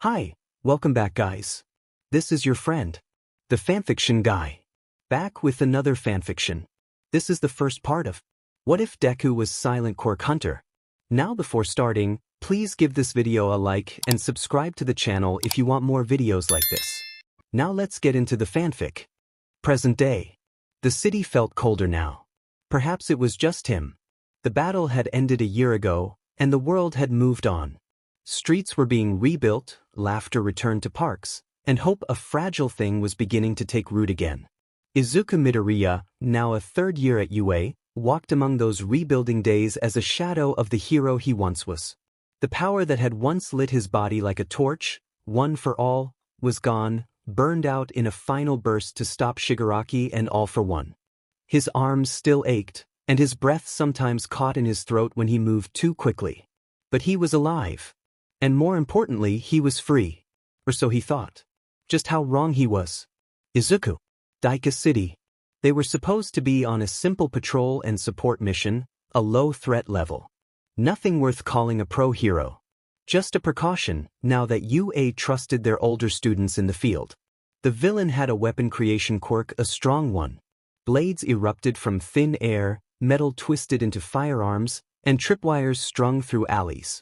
Hi, welcome back guys. This is your friend, the fanfiction guy. Back with another fanfiction. This is the first part of What If Deku Was Silent Quirk Huntr. Now before starting, please give this video a like and subscribe to the channel if you want more videos like this. Now let's get into the fanfic. Present day. The city felt colder now. Perhaps it was just him. The battle had ended a year ago, and the world had moved on. Streets were being rebuilt, laughter returned to parks, and hope, a fragile thing, was beginning to take root again. Izuku Midoriya, now a third year at UA, walked among those rebuilding days as a shadow of the hero he once was. The power that had once lit his body like a torch, one for all, was gone, burned out in a final burst to stop Shigaraki and All for One. His arms still ached, and his breath sometimes caught in his throat when he moved too quickly. But he was alive. And more importantly, he was free. Or so he thought. Just how wrong he was. Izuku. Daika City. They were supposed to be on a simple patrol and support mission, a low threat level. Nothing worth calling a pro-hero. Just a precaution, now that UA trusted their older students in the field. The villain had a weapon creation quirk, a strong one. Blades erupted from thin air, metal twisted into firearms, and tripwires strung through alleys.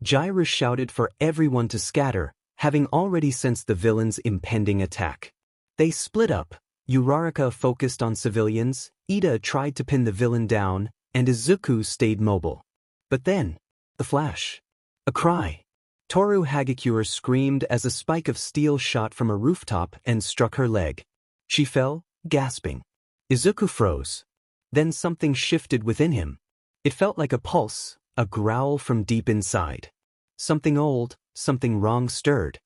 Jiraiya shouted for everyone to scatter, having already sensed the villain's impending attack. They split up. Uraraka focused on civilians, Ida tried to pin the villain down, and Izuku stayed mobile. But then, the flash. A cry. Toru Hagakure screamed as a spike of steel shot from a rooftop and struck her leg. She fell, gasping. Izuku froze. Then something shifted within him. It felt like a pulse, a growl from deep inside. Something old, something wrong stirred.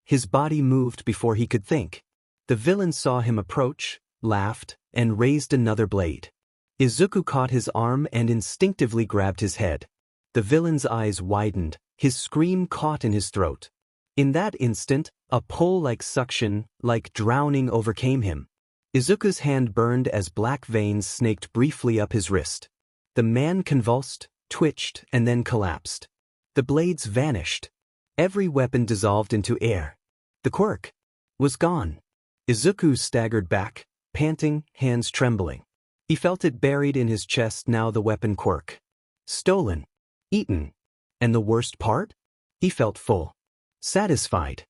His body moved before he could think. The villain saw him approach, laughed, and raised another blade. Izuku caught his arm and instinctively grabbed his head. The villain's eyes widened, his scream caught in his throat. In that instant, a pull like suction, like drowning, overcame him. Izuku's hand burned as black veins snaked briefly up his wrist. The man convulsed, twitched, and then collapsed. The blades vanished. Every weapon dissolved into air. The quirk was gone. Izuku staggered back, panting, hands trembling. He felt it buried in his chest now, the weapon quirk. Stolen. Eaten. And the worst part? He felt full. Satisfied.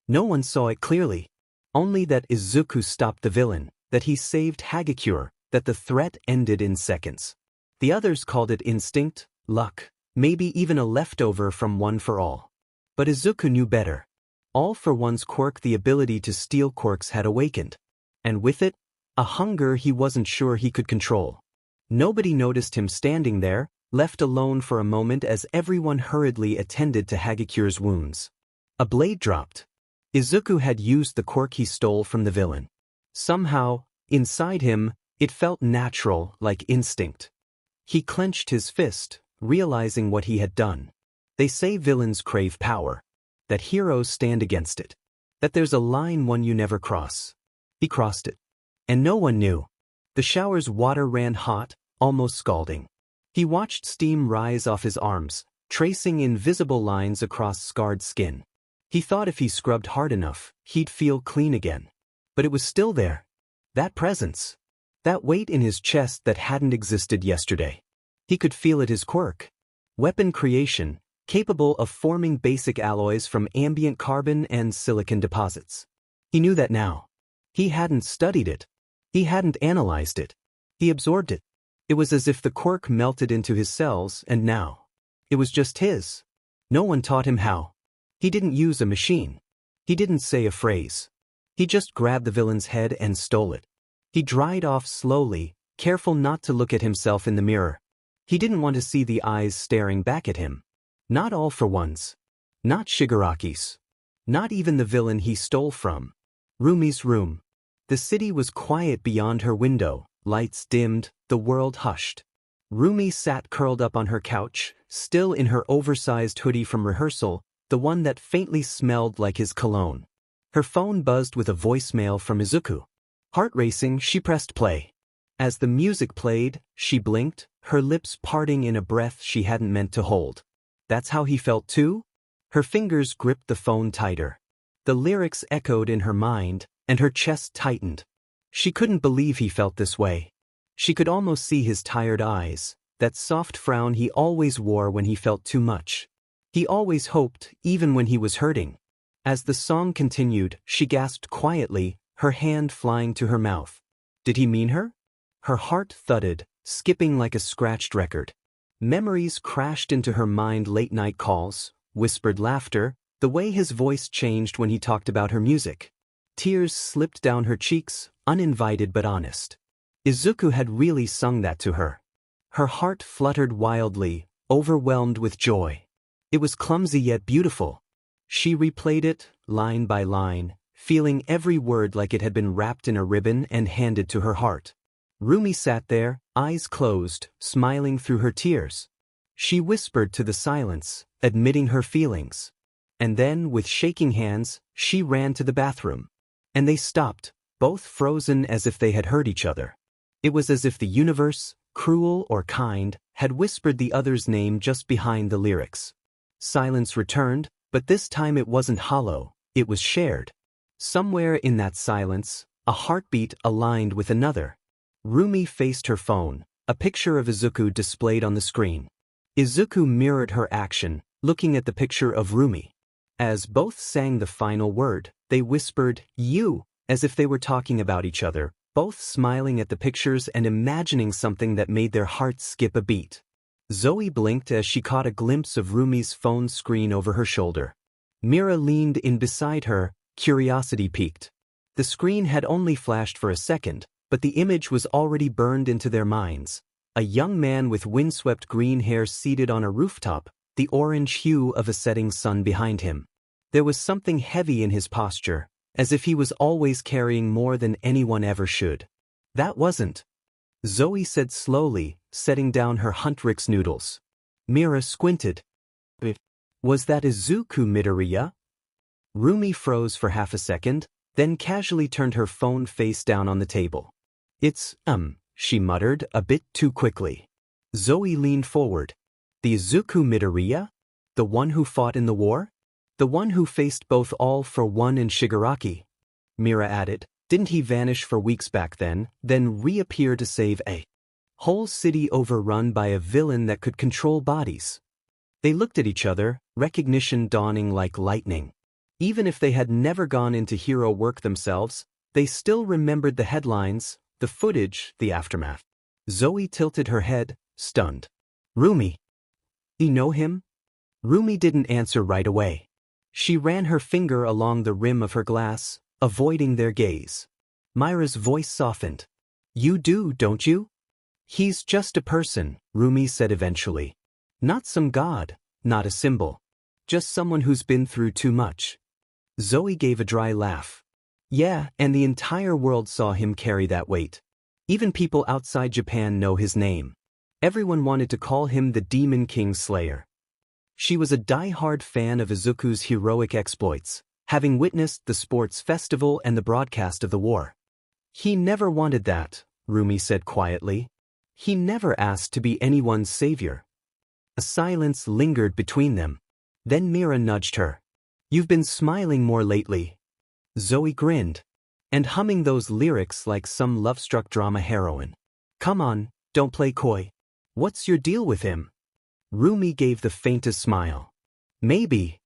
No one saw it clearly. Only that Izuku stopped the villain, that he saved Hagakure, that the threat ended in seconds. The others called it instinct, luck, maybe even a leftover from One for All. But Izuku knew better. All for One's quirk, the ability to steal quirks, had awakened. And with it, a hunger he wasn't sure he could control. Nobody noticed him standing there, left alone for a moment as everyone hurriedly attended to Hagakure's wounds. A blade dropped. Izuku had used the quirk he stole from the villain. Somehow, inside him, it felt natural, like instinct. He clenched his fist, realizing what he had done. They say villains crave power. That heroes stand against it. That there's a line one you never cross. He crossed it. And no one knew. The shower's water ran hot, almost scalding. He watched steam rise off his arms, tracing invisible lines across scarred skin. He thought if he scrubbed hard enough, he'd feel clean again. But it was still there. That presence. That weight in his chest that hadn't existed yesterday. He could feel it, his quirk. Weapon creation, capable of forming basic alloys from ambient carbon and silicon deposits. He knew that now. He hadn't studied it. He hadn't analyzed it. He absorbed it. It was as if the quirk melted into his cells, and now it was just his. No one taught him how. He didn't use a machine. He didn't say a phrase. He just grabbed the villain's head and stole it. He dried off slowly, careful not to look at himself in the mirror. He didn't want to see the eyes staring back at him. Not All for One's. Not Shigaraki's. Not even the villain he stole from. Rumi's room. The city was quiet beyond her window, lights dimmed, the world hushed. Rumi sat curled up on her couch, still in her oversized hoodie from rehearsal, the one that faintly smelled like his cologne. Her phone buzzed with a voicemail from Izuku. Heart racing, she pressed play. As the music played, she blinked, her lips parting in a breath she hadn't meant to hold. That's how he felt too? Her fingers gripped the phone tighter. The lyrics echoed in her mind, and her chest tightened. She couldn't believe he felt this way. She could almost see his tired eyes, that soft frown he always wore when he felt too much. He always hoped, even when he was hurting. As the song continued, she gasped quietly, her hand flying to her mouth. Did he mean her? Her heart thudded, skipping like a scratched record. Memories crashed into her mind: late-night calls, whispered laughter, the way his voice changed when he talked about her music. Tears slipped down her cheeks, uninvited but honest. Izuku had really sung that to her. Her heart fluttered wildly, overwhelmed with joy. It was clumsy yet beautiful. She replayed it, line by line, feeling every word like it had been wrapped in a ribbon and handed to her heart. Rumi sat there, eyes closed, smiling through her tears. She whispered to the silence, admitting her feelings. And then, with shaking hands, she ran to the bathroom. And they stopped, both frozen as if they had heard each other. It was as if the universe, cruel or kind, had whispered the other's name just behind the lyrics. Silence returned, but this time it wasn't hollow, it was shared. Somewhere in that silence, a heartbeat aligned with another. Rumi faced her phone, a picture of Izuku displayed on the screen. Izuku mirrored her action, looking at the picture of Rumi. As both sang the final word, they whispered, "You," as if they were talking about each other, both smiling at the pictures and imagining something that made their hearts skip a beat. Zoey blinked as she caught a glimpse of Rumi's phone screen over her shoulder. Mira leaned in beside her, curiosity piqued. The screen had only flashed for a second, but the image was already burned into their minds. A young man with windswept green hair seated on a rooftop, the orange hue of a setting sun behind him. There was something heavy in his posture, as if he was always carrying more than anyone ever should. That wasn't. Zoey said slowly, setting down her Huntrix noodles. Mira squinted. Was that Izuku Midoriya? Rumi froze for half a second, then casually turned her phone face down on the table. It's, she muttered, a bit too quickly. Zoey leaned forward. The Izuku Midoriya? The one who fought in the war? The one who faced both All for One and Shigaraki? Mira added. Didn't he vanish for weeks back then reappear to save a whole city overrun by a villain that could control bodies? They looked at each other, recognition dawning like lightning. Even if they had never gone into hero work themselves, they still remembered the headlines, the footage, the aftermath. Zoey tilted her head, stunned. Rumi. You know him? Rumi didn't answer right away. She ran her finger along the rim of her glass, avoiding their gaze. Mira's voice softened. You do, don't you? He's just a person, Rumi said eventually. Not some god, not a symbol. Just someone who's been through too much. Zoey gave a dry laugh. Yeah, and the entire world saw him carry that weight. Even people outside Japan know his name. Everyone wanted to call him the Demon King Slayer. She was a die-hard fan of Izuku's heroic exploits, having witnessed the sports festival and the broadcast of the war. He never wanted that, Rumi said quietly. He never asked to be anyone's savior. A silence lingered between them. Then Mira nudged her. You've been smiling more lately. Zoey grinned. And humming those lyrics like some love-struck drama heroine. Come on, don't play coy. What's your deal with him? Rumi gave the faintest smile. Maybe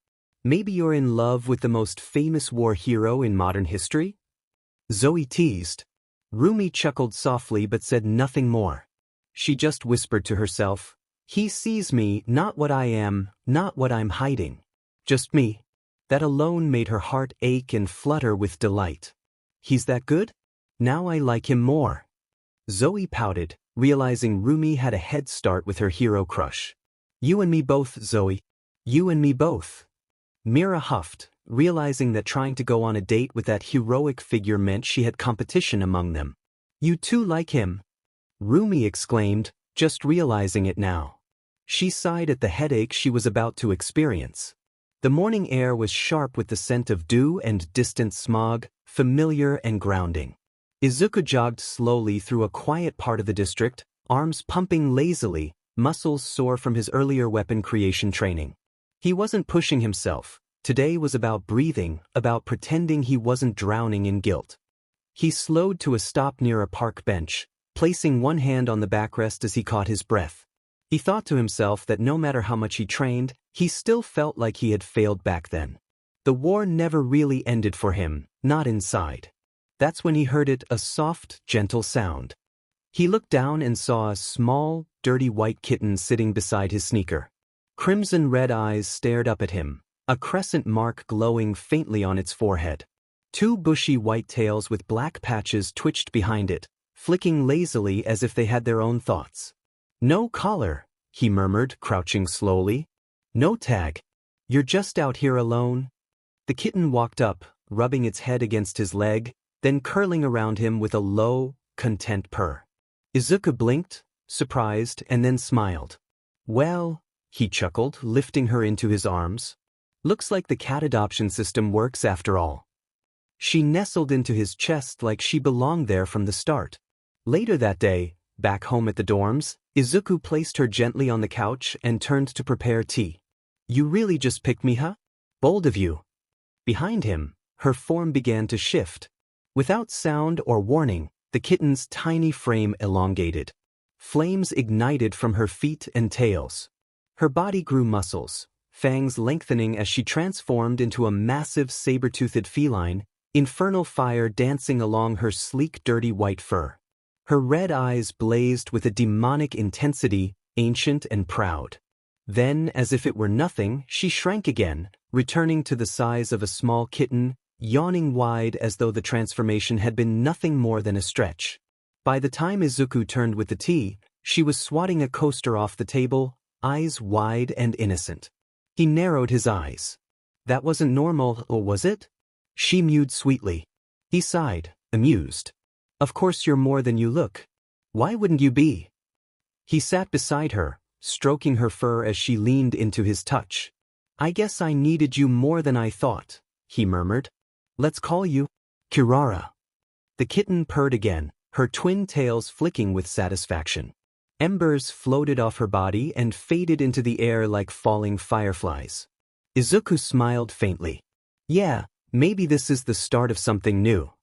you're in love with the most famous war hero in modern history? Zoey teased. Rumi chuckled softly but said nothing more. She just whispered to herself, he sees me, not what I am, not what I'm hiding. Just me. That alone made her heart ache and flutter with delight. He's that good? Now I like him more. Zoey pouted, realizing Rumi had a head start with her hero crush. You and me both, Zoey. You and me both. Mira huffed, realizing that trying to go on a date with that heroic figure meant she had competition among them. You too like him? Rumi exclaimed, just realizing it now. She sighed at the headache she was about to experience. The morning air was sharp with the scent of dew and distant smog, familiar and grounding. Izuku jogged slowly through a quiet part of the district, arms pumping lazily, muscles sore from his earlier weapon creation training. He wasn't pushing himself. Today was about breathing, about pretending he wasn't drowning in guilt. He slowed to a stop near a park bench, placing one hand on the backrest as he caught his breath. He thought to himself that no matter how much he trained, he still felt like he had failed back then. The war never really ended for him, not inside. That's when he heard it, a soft, gentle sound. He looked down and saw a small, dirty white kitten sitting beside his sneaker. Crimson-red eyes stared up at him, a crescent mark glowing faintly on its forehead. Two bushy white tails with black patches twitched behind it, flicking lazily as if they had their own thoughts. "No collar," he murmured, crouching slowly. "No tag. You're just out here alone?" The kitten walked up, rubbing its head against his leg, then curling around him with a low, content purr. Izuku blinked, surprised, and then smiled. "Well," he chuckled, lifting her into his arms. "Looks like the cat adoption system works after all." She nestled into his chest like she belonged there from the start. Later that day, back home at the dorms, Izuku placed her gently on the couch and turned to prepare tea. "You really just picked me, huh? Bold of you." Behind him, her form began to shift. Without sound or warning, the kitten's tiny frame elongated. Flames ignited from her feet and tails. Her body grew muscles, fangs lengthening as she transformed into a massive saber-toothed feline, infernal fire dancing along her sleek, dirty white fur. Her red eyes blazed with a demonic intensity, ancient and proud. Then, as if it were nothing, she shrank again, returning to the size of a small kitten, yawning wide as though the transformation had been nothing more than a stretch. By the time Izuku turned with the tea, she was swatting a coaster off the table, eyes wide and innocent. He narrowed his eyes. "That wasn't normal, or was it?" She mewed sweetly. He sighed, amused. "Of course you're more than you look. Why wouldn't you be?" He sat beside her, stroking her fur as she leaned into his touch. "I guess I needed you more than I thought," he murmured. "Let's call you Kirara." The kitten purred again, her twin tails flicking with satisfaction. Embers floated off her body and faded into the air like falling fireflies. Izuku smiled faintly. "Yeah, maybe this is the start of something new,"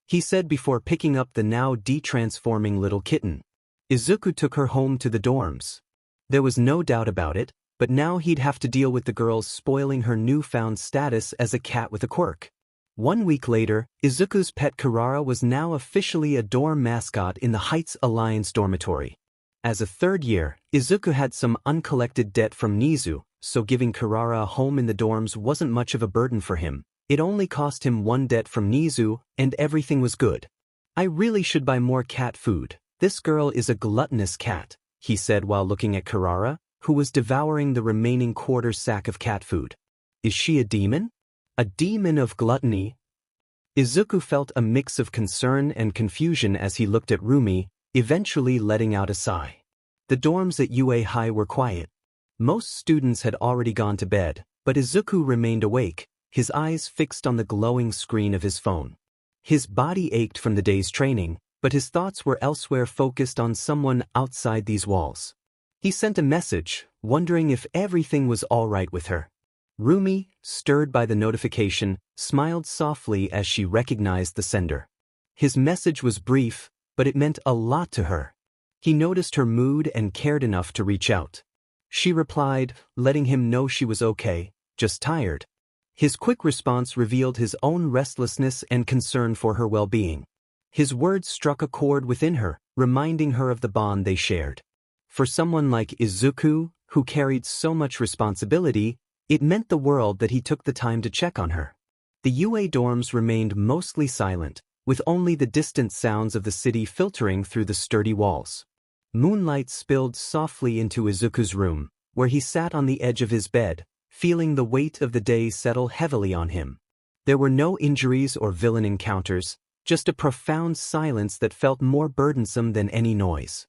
he said before picking up the now de-transforming little kitten. Izuku took her home to the dorms. There was no doubt about it, but now he'd have to deal with the girls spoiling her newfound status as a cat with a quirk. 1 week later, Izuku's pet Kirara was now officially a dorm mascot in the Heights Alliance dormitory. As a third year, Izuku had some uncollected debt from Nizu, so giving Kirara a home in the dorms wasn't much of a burden for him. It only cost him one debt from Nizu, and everything was good. "I really should buy more cat food. This girl is a gluttonous cat," he said while looking at Kirara, who was devouring the remaining quarter sack of cat food. "Is she a demon? A demon of gluttony?" Izuku felt a mix of concern and confusion as he looked at Rumi, eventually letting out a sigh. The dorms at UA High were quiet. Most students had already gone to bed, but Izuku remained awake, his eyes fixed on the glowing screen of his phone. His body ached from the day's training, but his thoughts were elsewhere, focused on someone outside these walls. He sent a message, wondering if everything was all right with her. Rumi, stirred by the notification, smiled softly as she recognized the sender. His message was brief, but it meant a lot to her. He noticed her mood and cared enough to reach out. She replied, letting him know she was okay, just tired. His quick response revealed his own restlessness and concern for her well-being. His words struck a chord within her, reminding her of the bond they shared. For someone like Izuku, who carried so much responsibility, it meant the world that he took the time to check on her. The UA dorms remained mostly silent, with only the distant sounds of the city filtering through the sturdy walls. Moonlight spilled softly into Izuku's room, where he sat on the edge of his bed, feeling the weight of the day settle heavily on him. There were no injuries or villain encounters, just a profound silence that felt more burdensome than any noise.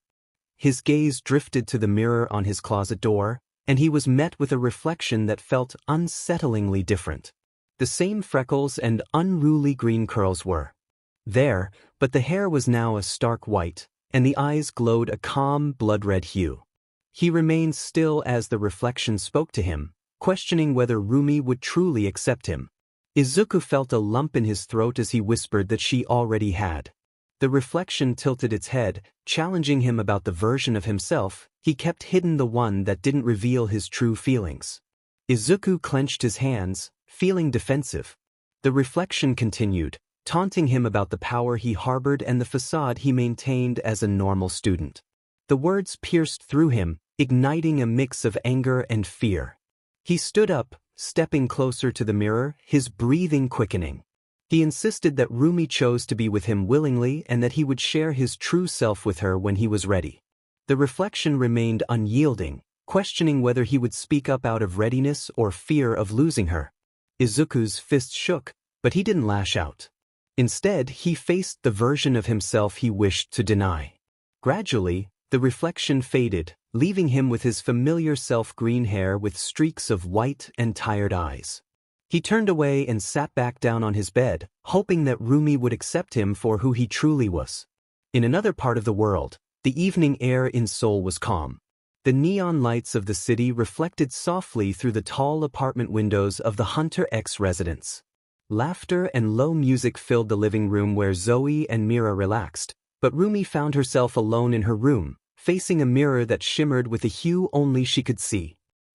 His gaze drifted to the mirror on his closet door, and he was met with a reflection that felt unsettlingly different. The same freckles and unruly green curls were there, but the hair was now a stark white, and the eyes glowed a calm, blood-red hue. He remained still as the reflection spoke to him, questioning whether Rumi would truly accept him. Izuku felt a lump in his throat as he whispered that she already had. The reflection tilted its head, challenging him about the version of himself he kept hidden, the one that didn't reveal his true feelings. Izuku clenched his hands, feeling defensive. The reflection continued, taunting him about the power he harbored and the facade he maintained as a normal student. The words pierced through him, igniting a mix of anger and fear. He stood up, stepping closer to the mirror, his breathing quickening. He insisted that Rumi chose to be with him willingly and that he would share his true self with her when he was ready. The reflection remained unyielding, questioning whether he would speak up out of readiness or fear of losing her. Izuku's fist shook, but he didn't lash out. Instead, he faced the version of himself he wished to deny. Gradually, the reflection faded, leaving him with his familiar self, green hair with streaks of white and tired eyes. He turned away and sat back down on his bed, hoping that Rumi would accept him for who he truly was. In another part of the world, the evening air in Seoul was calm. The neon lights of the city reflected softly through the tall apartment windows of the Huntr X residence. Laughter and low music filled the living room where Zoey and Mira relaxed, but Rumi found herself alone in her room, facing a mirror that shimmered with a hue only she could see.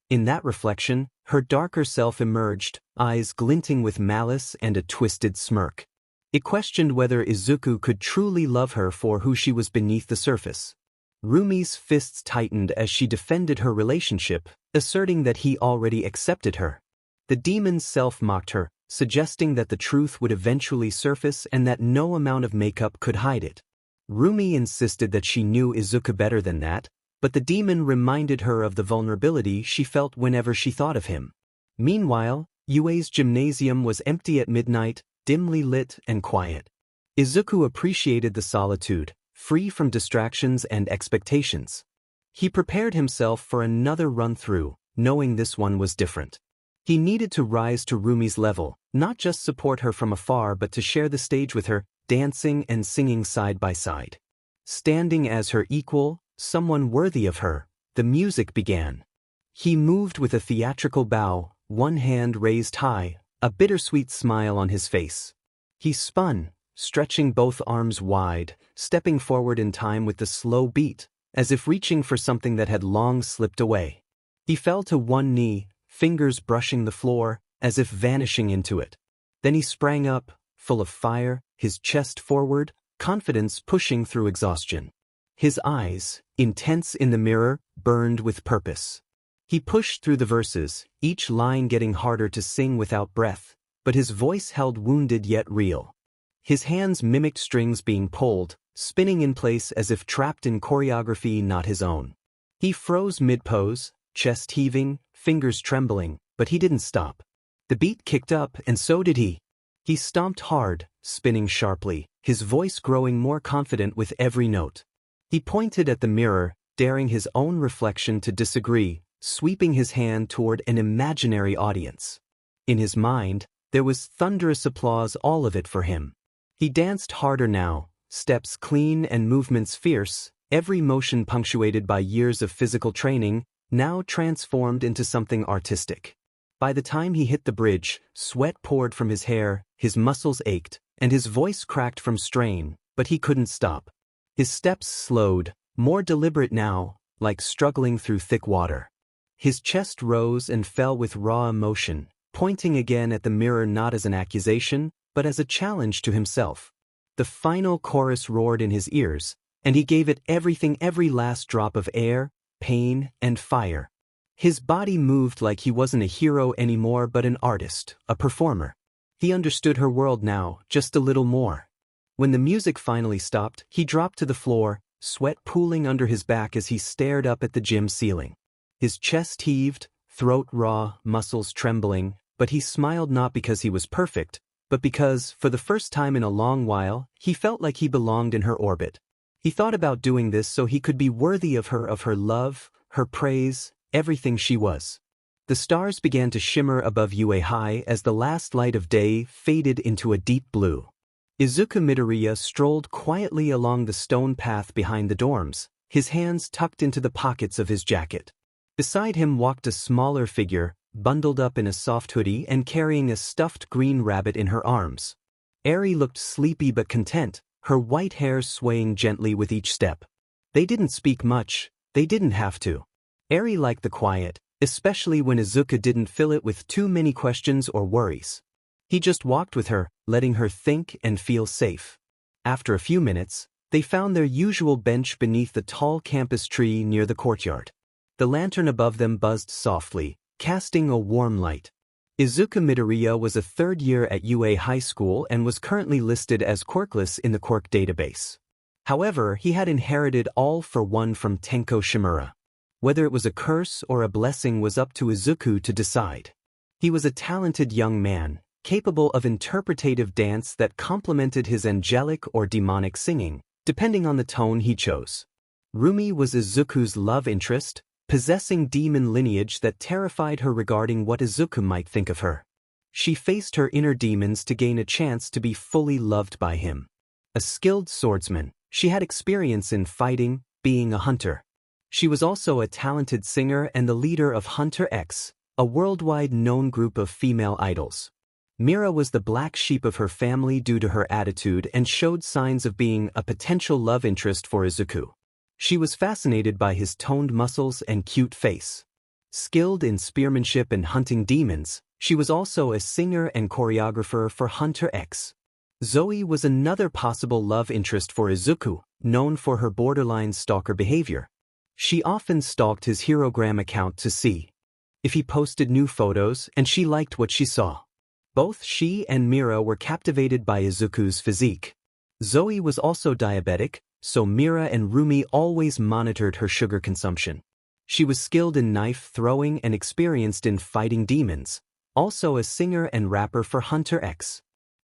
In that reflection, her darker self emerged, eyes glinting with malice and a twisted smirk. It questioned whether Izuku could truly love her for who she was beneath the surface. Rumi's fists tightened as she defended her relationship, asserting that he already accepted her. The demon's self mocked her, suggesting that the truth would eventually surface and that no amount of makeup could hide it. Rumi insisted that she knew Izuku better than that, but the demon reminded her of the vulnerability she felt whenever she thought of him. Meanwhile, Yue's gymnasium was empty at midnight, dimly lit and quiet. Izuku appreciated the solitude, free from distractions and expectations. He prepared himself for another run-through, knowing this one was different. He needed to rise to Rumi's level, not just support her from afar but to share the stage with her, dancing and singing side by side. Standing as her equal, someone worthy of her, the music began. He moved with a theatrical bow, one hand raised high, a bittersweet smile on his face. He spun, stretching both arms wide, stepping forward in time with the slow beat, as if reaching for something that had long slipped away. He fell to one knee, fingers brushing the floor, as if vanishing into it. Then he sprang up, full of fire, his chest forward, confidence pushing through exhaustion. His eyes, intense in the mirror, burned with purpose. He pushed through the verses, each line getting harder to sing without breath, but his voice held wounded yet real. His hands mimicked strings being pulled, spinning in place as if trapped in choreography not his own. He froze mid-pose, chest heaving, fingers trembling, but he didn't stop. The beat kicked up and so did he. He stomped hard, spinning sharply, his voice growing more confident with every note. He pointed at the mirror, daring his own reflection to disagree, sweeping his hand toward an imaginary audience. In his mind, there was thunderous applause, all of it for him. He danced harder now, steps clean and movements fierce, every motion punctuated by years of physical training, now transformed into something artistic. By the time he hit the bridge, sweat poured from his hair, his muscles ached, and his voice cracked from strain, but he couldn't stop. His steps slowed, more deliberate now, like struggling through thick water. His chest rose and fell with raw emotion, pointing again at the mirror not as an accusation, but as a challenge to himself. The final chorus roared in his ears, and he gave it everything, every last drop of air, pain, and fire. His body moved like he wasn't a hero anymore but an artist, a performer. He understood her world now, just a little more. When the music finally stopped, he dropped to the floor, sweat pooling under his back as he stared up at the gym ceiling. His chest heaved, throat raw, muscles trembling, but he smiled not because he was perfect, but because, for the first time in a long while, he felt like he belonged in her orbit. He thought about doing this so he could be worthy of her love, her praise, everything she was. The stars began to shimmer above Yue High as the last light of day faded into a deep blue. Izuku Midoriya strolled quietly along the stone path behind the dorms, his hands tucked into the pockets of his jacket. Beside him walked a smaller figure, bundled up in a soft hoodie and carrying a stuffed green rabbit in her arms. Eri looked sleepy but content, her white hair swaying gently with each step. They didn't speak much, they didn't have to. Eri liked the quiet, especially when Izuku didn't fill it with too many questions or worries. He just walked with her, letting her think and feel safe. After a few minutes, they found their usual bench beneath the tall campus tree near the courtyard. The lantern above them buzzed softly, casting a warm light. Izuku Midoriya was a third year at UA High School and was currently listed as Quirkless in the Quirk database. However, he had inherited all for one from Tenko Shimura. Whether it was a curse or a blessing was up to Izuku to decide. He was a talented young man, capable of interpretative dance that complemented his angelic or demonic singing, depending on the tone he chose. Rumi was Izuku's love interest, possessing demon lineage that terrified her regarding what Izuku might think of her. She faced her inner demons to gain a chance to be fully loved by him. A skilled swordsman, she had experience in fighting, being a hunter. She was also a talented singer and the leader of Huntr X, a worldwide known group of female idols. Mira was the black sheep of her family due to her attitude and showed signs of being a potential love interest for Izuku. She was fascinated by his toned muscles and cute face. Skilled in spearmanship and hunting demons, she was also a singer and choreographer for Huntr X. Zoey was another possible love interest for Izuku, known for her borderline stalker behavior. She often stalked his herogram account to see if he posted new photos, and she liked what she saw. Both she and Mira were captivated by Izuku's physique. Zoey was also diabetic, so Mira and Rumi always monitored her sugar consumption. She was skilled in knife throwing and experienced in fighting demons, also a singer and rapper for Huntr X.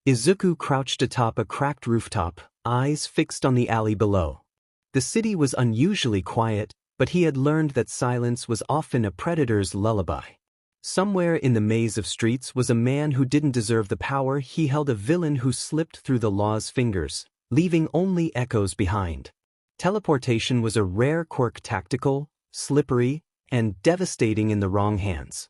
Izuku crouched atop a cracked rooftop, eyes fixed on the alley below. The city was unusually quiet, but he had learned that silence was often a predator's lullaby. Somewhere in the maze of streets was a man who didn't deserve the power he held, a villain who slipped through the law's fingers, leaving only echoes behind. Teleportation was a rare quirk, tactical, slippery, and devastating in the wrong hands.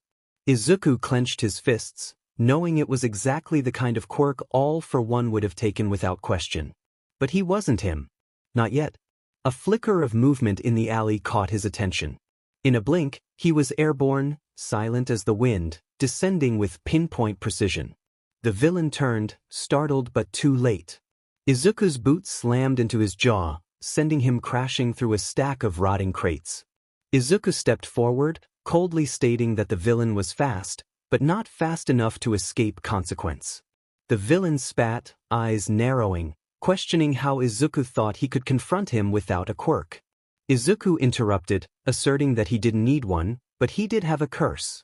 Izuku clenched his fists, knowing it was exactly the kind of quirk all for one would have taken without question. But he wasn't him. Not yet. A flicker of movement in the alley caught his attention. In a blink, he was airborne, silent as the wind, descending with pinpoint precision. The villain turned, startled but too late. Izuku's boot slammed into his jaw, sending him crashing through a stack of rotting crates. Izuku stepped forward, coldly stating that the villain was fast, but not fast enough to escape consequence. The villain spat, eyes narrowing, questioning how Izuku thought he could confront him without a quirk. Izuku interrupted, asserting that he didn't need one, but he did have a curse.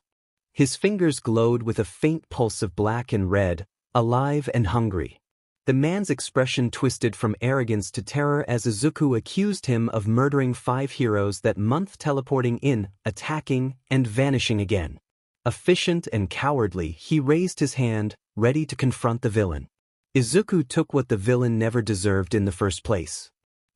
His fingers glowed with a faint pulse of black and red, alive and hungry. The man's expression twisted from arrogance to terror as Izuku accused him of murdering 5 heroes that month, teleporting in, attacking, and vanishing again. Efficient and cowardly, he raised his hand, ready to confront the villain. Izuku took what the villain never deserved in the first place.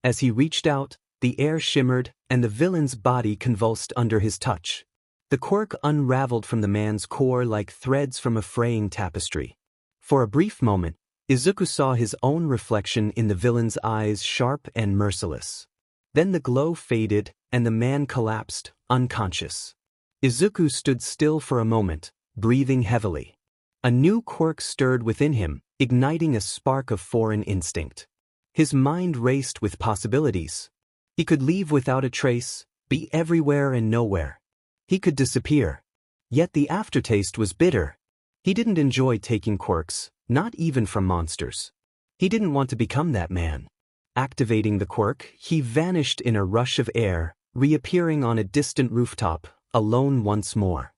As he reached out, the air shimmered, and the villain's body convulsed under his touch. The quirk unraveled from the man's core like threads from a fraying tapestry. For a brief moment, Izuku saw his own reflection in the villain's eyes, sharp and merciless. Then the glow faded, and the man collapsed, unconscious. Izuku stood still for a moment, breathing heavily. A new quirk stirred within him, igniting a spark of foreign instinct. His mind raced with possibilities. He could leave without a trace, be everywhere and nowhere. He could disappear. Yet the aftertaste was bitter. He didn't enjoy taking quirks, not even from monsters. He didn't want to become that man. Activating the quirk, he vanished in a rush of air, reappearing on a distant rooftop, alone once more.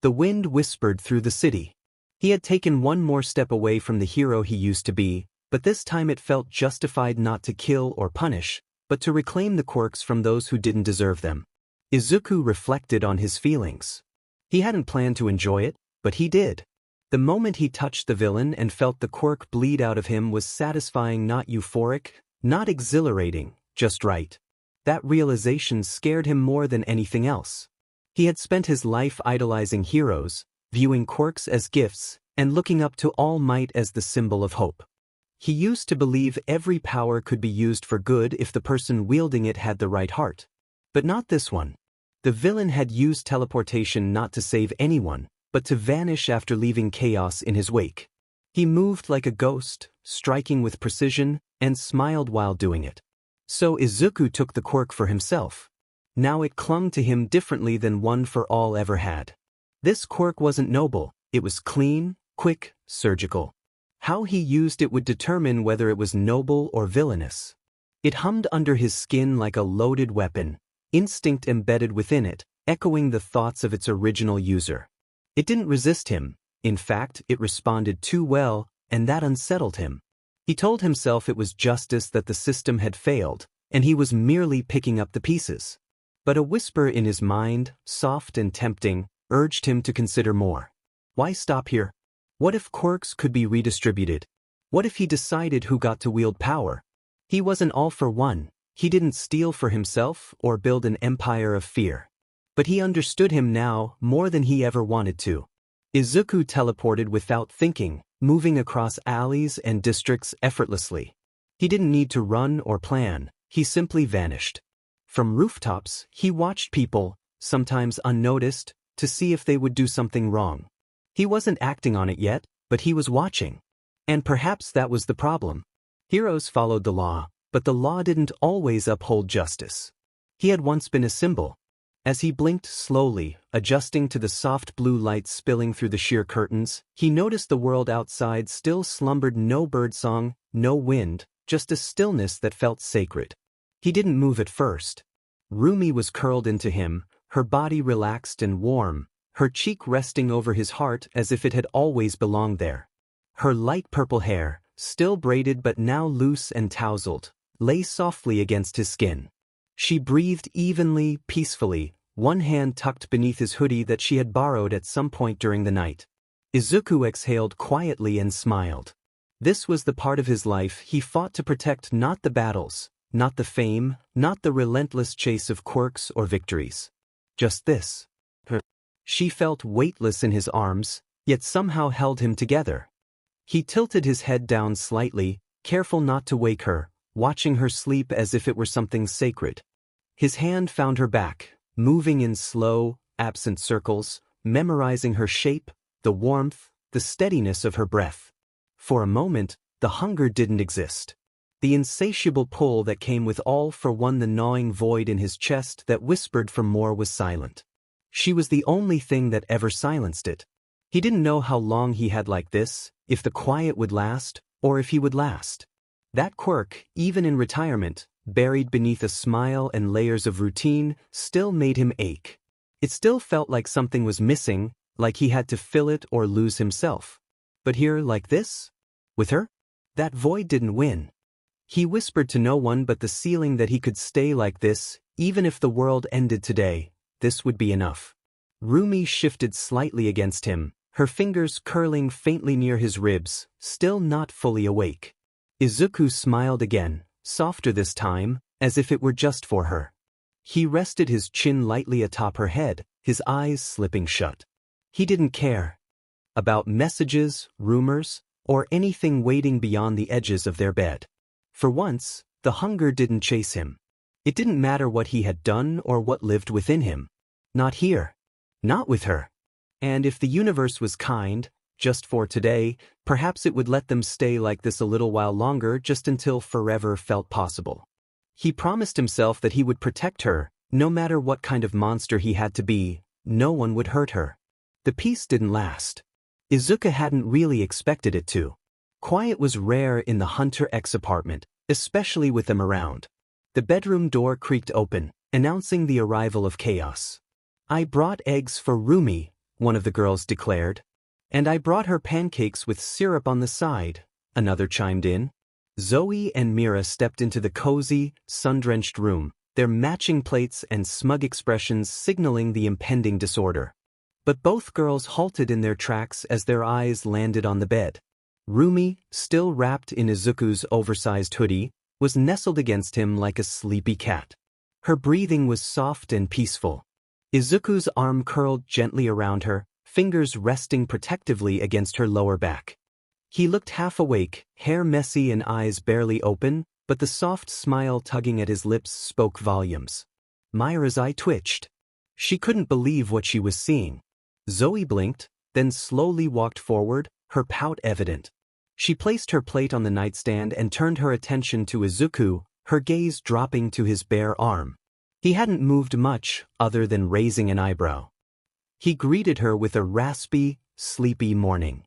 The wind whispered through the city. He had taken one more step away from the hero he used to be, but this time it felt justified not to kill or punish, but to reclaim the quirks from those who didn't deserve them. Izuku reflected on his feelings. He hadn't planned to enjoy it, but he did. The moment he touched the villain and felt the quirk bleed out of him was satisfying, not euphoric, not exhilarating, just right. That realization scared him more than anything else. He had spent his life idolizing heroes, viewing quirks as gifts, and looking up to All Might as the symbol of hope. He used to believe every power could be used for good if the person wielding it had the right heart. But not this one. The villain had used teleportation not to save anyone, but to vanish after leaving chaos in his wake. He moved like a ghost, striking with precision, and smiled while doing it. So Izuku took the quirk for himself. Now it clung to him differently than One for All ever had. This quirk wasn't noble, it was clean, quick, surgical. How he used it would determine whether it was noble or villainous. It hummed under his skin like a loaded weapon, instinct embedded within it, echoing the thoughts of its original user. It didn't resist him. In fact, it responded too well, and that unsettled him. He told himself it was justice that the system had failed, and he was merely picking up the pieces. But a whisper in his mind, soft and tempting, urged him to consider more. Why stop here? What if quirks could be redistributed? What if he decided who got to wield power? He wasn't all for one. He didn't steal for himself or build an empire of fear. But he understood him now more than he ever wanted to. Izuku teleported without thinking, moving across alleys and districts effortlessly. He didn't need to run or plan, he simply vanished. From rooftops, he watched people, sometimes unnoticed, to see if they would do something wrong. He wasn't acting on it yet, but he was watching. And perhaps that was the problem. Heroes followed the law, but the law didn't always uphold justice. He had once been a symbol. As he blinked slowly, adjusting to the soft blue light spilling through the sheer curtains, he noticed the world outside still slumbered, no birdsong, no wind, just a stillness that felt sacred. He didn't move at first. Rumi was curled into him, her body relaxed and warm, her cheek resting over his heart as if it had always belonged there. Her light purple hair, still braided but now loose and tousled, lay softly against his skin. She breathed evenly, peacefully, one hand tucked beneath his hoodie that she had borrowed at some point during the night. Izuku exhaled quietly and smiled. This was the part of his life he fought to protect, not the battles, not the fame, not the relentless chase of quirks or victories. Just this. She felt weightless in his arms, yet somehow held him together. He tilted his head down slightly, careful not to wake her, watching her sleep as if it were something sacred. His hand found her back, moving in slow, absent circles, memorizing her shape, the warmth, the steadiness of her breath. For a moment, the hunger didn't exist. The insatiable pull that came with All for One, the gnawing void in his chest that whispered for more, was silent. She was the only thing that ever silenced it. He didn't know how long he had like this, if the quiet would last, or if he would last. That quirk, even in retirement, buried beneath a smile and layers of routine, still made him ache. It still felt like something was missing, like he had to fill it or lose himself. But here, like this? With her? That void didn't win. He whispered to no one but the ceiling that he could stay like this, even if the world ended today. This would be enough. Rumi shifted slightly against him, her fingers curling faintly near his ribs, still not fully awake. Izuku smiled again, softer this time, as if it were just for her. He rested his chin lightly atop her head, his eyes slipping shut. He didn't care about messages, rumors, or anything waiting beyond the edges of their bed. For once, the hunger didn't chase him. It didn't matter what he had done or what lived within him. Not here. Not with her. And if the universe was kind, just for today, perhaps it would let them stay like this a little while longer, just until forever felt possible. He promised himself that he would protect her, no matter what kind of monster he had to be. No one would hurt her. The peace didn't last. Izuku hadn't really expected it to. Quiet was rare in the Huntr X apartment, especially with them around. The bedroom door creaked open, announcing the arrival of chaos. "I brought eggs for Rumi," one of the girls declared. "And I brought her pancakes with syrup on the side," another chimed in. Zoey and Mira stepped into the cozy, sun-drenched room, their matching plates and smug expressions signaling the impending disorder. But both girls halted in their tracks as their eyes landed on the bed. Rumi, still wrapped in Izuku's oversized hoodie, was nestled against him like a sleepy cat. Her breathing was soft and peaceful. Izuku's arm curled gently around her, fingers resting protectively against her lower back. He looked half awake, hair messy and eyes barely open, but the soft smile tugging at his lips spoke volumes. Mira's eye twitched. She couldn't believe what she was seeing. Zoey blinked, then slowly walked forward, her pout evident. She placed her plate on the nightstand and turned her attention to Izuku, her gaze dropping to his bare arm. He hadn't moved much, other than raising an eyebrow. He greeted her with a raspy, sleepy morning.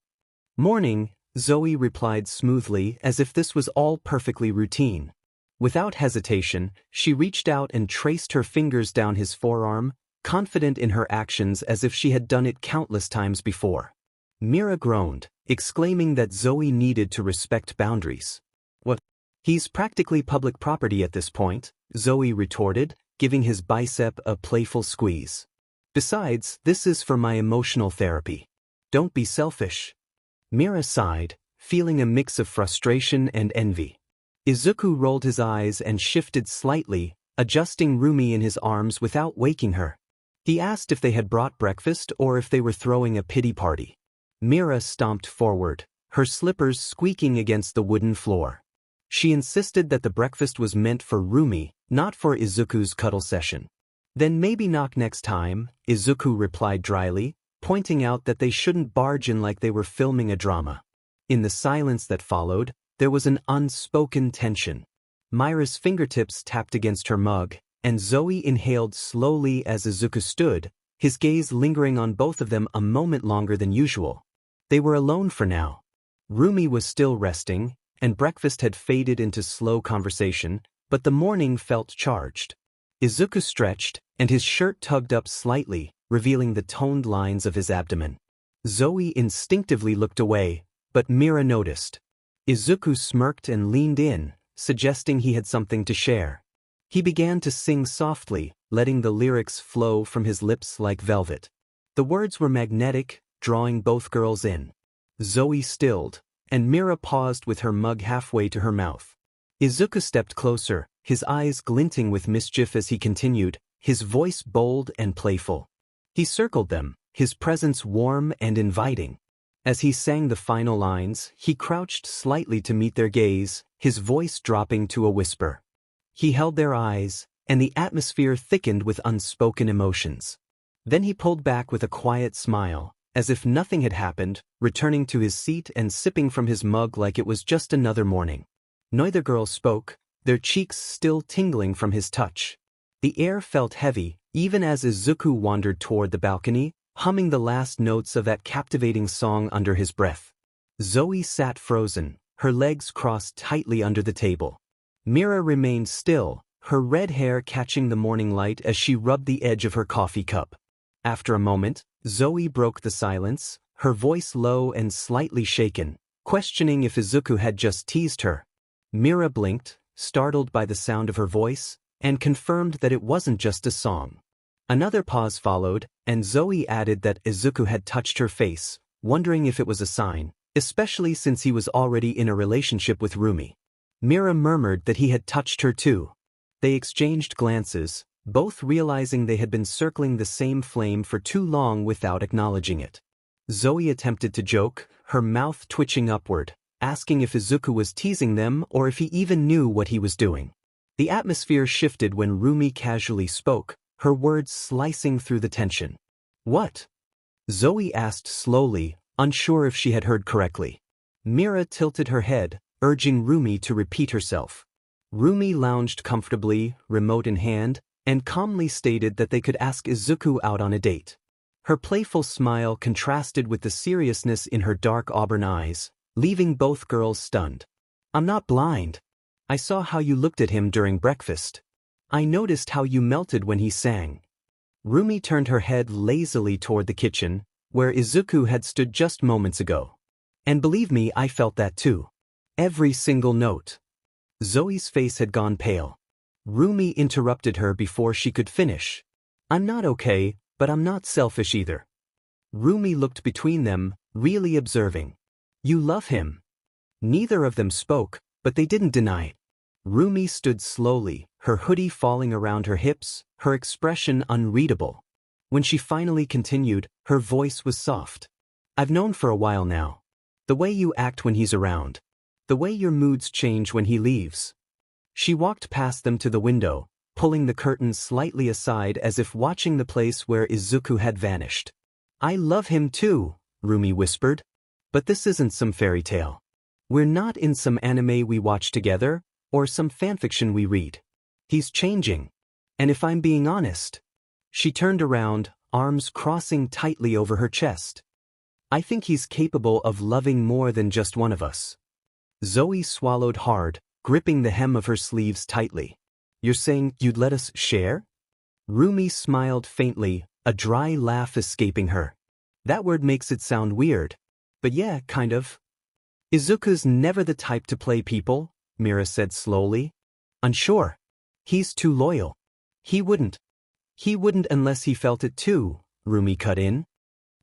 Morning, Zoey replied smoothly, as if this was all perfectly routine. Without hesitation, she reached out and traced her fingers down his forearm, confident in her actions as if she had done it countless times before. Mira groaned, exclaiming that Zoey needed to respect boundaries. "What? He's practically public property at this point," Zoey retorted, giving his bicep a playful squeeze. "Besides, this is for my emotional therapy. Don't be selfish." Mira sighed, feeling a mix of frustration and envy. Izuku rolled his eyes and shifted slightly, adjusting Rumi in his arms without waking her. He asked if they had brought breakfast or if they were throwing a pity party. Mira stomped forward, her slippers squeaking against the wooden floor. She insisted that the breakfast was meant for Rumi, not for Izuku's cuddle session. "Then maybe knock next time," Izuku replied dryly, pointing out that they shouldn't barge in like they were filming a drama. In the silence that followed, there was an unspoken tension. Mira's fingertips tapped against her mug, and Zoey inhaled slowly as Izuku stood, his gaze lingering on both of them a moment longer than usual. They were alone for now. Rumi was still resting, and breakfast had faded into slow conversation, but the morning felt charged. Izuku stretched, and his shirt tugged up slightly, revealing the toned lines of his abdomen. Zoey instinctively looked away, but Mira noticed. Izuku smirked and leaned in, suggesting he had something to share. He began to sing softly, letting the lyrics flow from his lips like velvet. The words were magnetic, drawing both girls in. Zoey stilled, and Mira paused with her mug halfway to her mouth. Izuku stepped closer, his eyes glinting with mischief as he continued, his voice bold and playful. He circled them, his presence warm and inviting. As he sang the final lines, he crouched slightly to meet their gaze, his voice dropping to a whisper. He held their eyes, and the atmosphere thickened with unspoken emotions. Then he pulled back with a quiet smile, as if nothing had happened, returning to his seat and sipping from his mug like it was just another morning. Neither girl spoke, their cheeks still tingling from his touch. The air felt heavy, even as Izuku wandered toward the balcony, humming the last notes of that captivating song under his breath. Zoey sat frozen, her legs crossed tightly under the table. Mira remained still, her red hair catching the morning light as she rubbed the edge of her coffee cup. After a moment, Zoey broke the silence, her voice low and slightly shaken, questioning if Izuku had just teased her. Mira blinked, startled by the sound of her voice, and confirmed that it wasn't just a song. Another pause followed, and Zoey added that Izuku had touched her face, wondering if it was a sign, especially since he was already in a relationship with Rumi. Mira murmured that he had touched her too. They exchanged glances, both realizing they had been circling the same flame for too long without acknowledging it. Zoey attempted to joke, her mouth twitching upward, asking if Izuku was teasing them or if he even knew what he was doing. The atmosphere shifted when Rumi casually spoke, her words slicing through the tension. "What?" Zoey asked slowly, unsure if she had heard correctly. Mira tilted her head, urging Rumi to repeat herself. Rumi lounged comfortably, remote in hand, and calmly stated that they could ask Izuku out on a date. Her playful smile contrasted with the seriousness in her dark auburn eyes, leaving both girls stunned. "I'm not blind. I saw how you looked at him during breakfast. I noticed how you melted when he sang." Rumi turned her head lazily toward the kitchen, where Izuku had stood just moments ago. "And believe me, I felt that too. Every single note." Zoey's face had gone pale. Rumi interrupted her before she could finish. "I'm not okay, but I'm not selfish either." Rumi looked between them, really observing. "You love him." Neither of them spoke, but they didn't deny it. Rumi stood slowly, her hoodie falling around her hips, her expression unreadable. When she finally continued, her voice was soft. I've known for a while now. The way you act when he's around. The way your moods change when he leaves. She walked past them to the window, pulling the curtains slightly aside as if watching the place where Izuku had vanished. I love him too, Rumi whispered. But this isn't some fairy tale. We're not in some anime we watch together, or some fanfiction we read. He's changing. And if I'm being honest. She turned around, arms crossing tightly over her chest. I think he's capable of loving more than just one of us. Zoey swallowed hard, gripping the hem of her sleeves tightly. You're saying you'd let us share? Rumi smiled faintly, a dry laugh escaping her. That word makes it sound weird. But yeah, kind of. Izuku's never the type to play people, Mira said slowly. Unsure. He's too loyal. He wouldn't. He wouldn't unless he felt it too, Rumi cut in.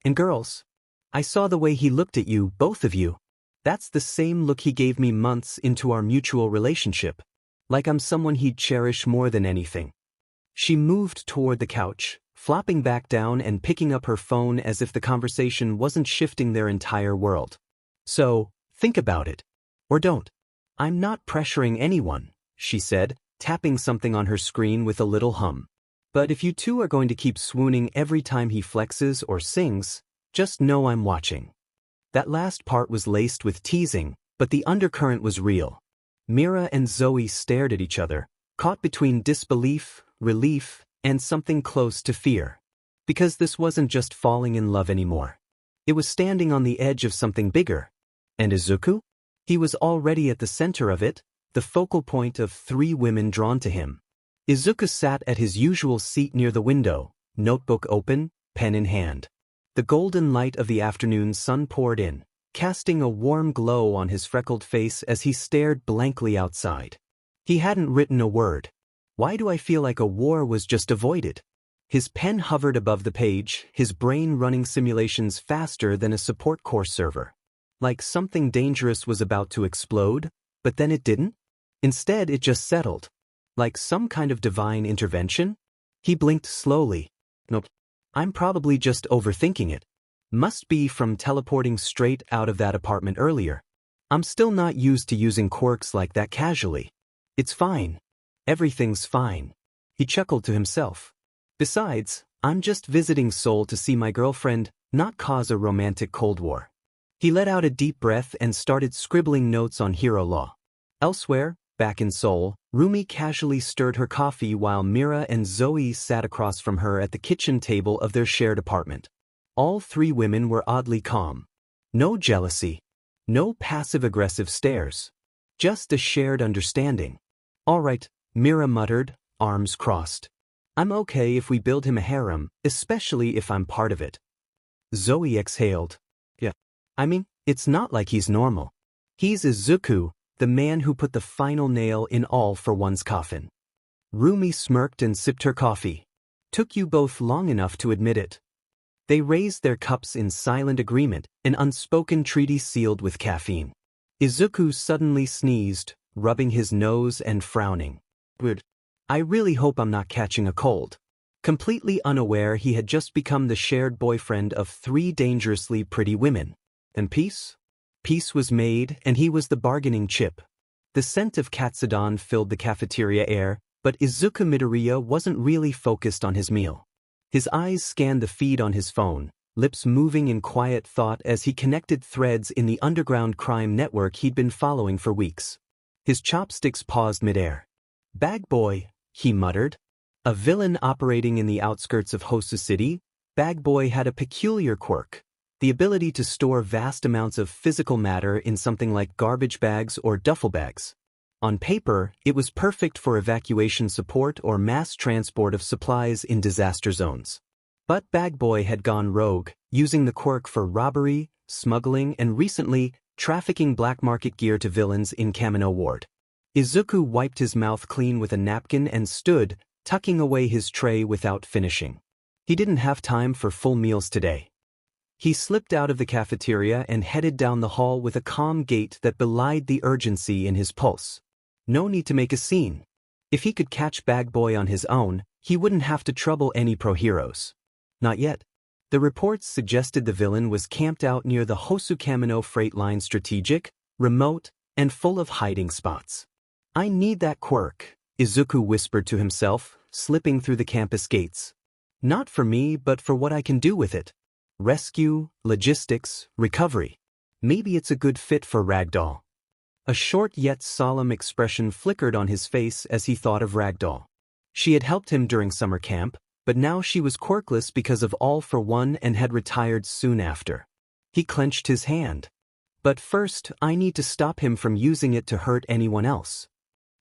And girls. I saw the way he looked at you, both of you. That's the same look he gave me months into our mutual relationship. Like I'm someone he'd cherish more than anything. She moved toward the couch, flopping back down and picking up her phone as if the conversation wasn't shifting their entire world. So, think about it. Or don't. I'm not pressuring anyone, she said, tapping something on her screen with a little hum. But if you two are going to keep swooning every time he flexes or sings, just know I'm watching. That last part was laced with teasing, but the undercurrent was real. Mira and Zoey stared at each other, caught between disbelief, relief, and something close to fear. Because this wasn't just falling in love anymore. It was standing on the edge of something bigger. And Izuku? He was already at the center of it, the focal point of 3 women drawn to him. Izuku sat at his usual seat near the window, notebook open, pen in hand. The golden light of the afternoon sun poured in, casting a warm glow on his freckled face as he stared blankly outside. He hadn't written a word. Why do I feel like a war was just avoided? His pen hovered above the page, his brain running simulations faster than a support course server. Like something dangerous was about to explode, but then it didn't? Instead, it just settled. Like some kind of divine intervention? He blinked slowly. Nope. I'm probably just overthinking it. Must be from teleporting straight out of that apartment earlier. I'm still not used to using quirks like that casually. It's fine. Everything's fine. He chuckled to himself. Besides, I'm just visiting Seoul to see my girlfriend, not cause a romantic Cold War. He let out a deep breath and started scribbling notes on hero law. Elsewhere, back in Seoul, Rumi casually stirred her coffee while Mira and Zoey sat across from her at the kitchen table of their shared apartment. All 3 women were oddly calm. No jealousy. No passive-aggressive stares. Just a shared understanding. All right, Mira muttered, arms crossed. I'm okay if we build him a harem, especially if I'm part of it. Zoey exhaled. Yeah. I mean, it's not like he's normal. He's Izuku, the man who put the final nail in all for one's coffin. Rumi smirked and sipped her coffee. Took you both long enough to admit it. They raised their cups in silent agreement, an unspoken treaty sealed with caffeine. Izuku suddenly sneezed, rubbing his nose and frowning. Weird. I really hope I'm not catching a cold. Completely unaware he had just become the shared boyfriend of 3 dangerously pretty women. And peace? Peace was made, and he was the bargaining chip. The scent of katsudon filled the cafeteria air, but Izuku Midoriya wasn't really focused on his meal. His eyes scanned the feed on his phone, lips moving in quiet thought as he connected threads in the underground crime network he'd been following for weeks. His chopsticks paused midair. Bag Boy, he muttered. A villain operating in the outskirts of Hosu City, Bag Boy had a peculiar quirk. The ability to store vast amounts of physical matter in something like garbage bags or duffel bags. On paper, it was perfect for evacuation support or mass transport of supplies in disaster zones. But Bag Boy had gone rogue, using the quirk for robbery, smuggling, and recently, trafficking black market gear to villains in Kamino Ward. Izuku wiped his mouth clean with a napkin and stood, tucking away his tray without finishing. He didn't have time for full meals today. He slipped out of the cafeteria and headed down the hall with a calm gait that belied the urgency in his pulse. No need to make a scene. If he could catch Bag Boy on his own, he wouldn't have to trouble any pro-heroes. Not yet. The reports suggested the villain was camped out near the Hosukamino freight line, strategic, remote, and full of hiding spots. I need that quirk, Izuku whispered to himself, slipping through the campus gates. Not for me, but for what I can do with it. Rescue, logistics, recovery. Maybe it's a good fit for Ragdoll. A short yet solemn expression flickered on his face as he thought of Ragdoll. She had helped him during summer camp, but now she was quirkless because of All for One and had retired soon after. He clenched his hand. But first, I need to stop him from using it to hurt anyone else.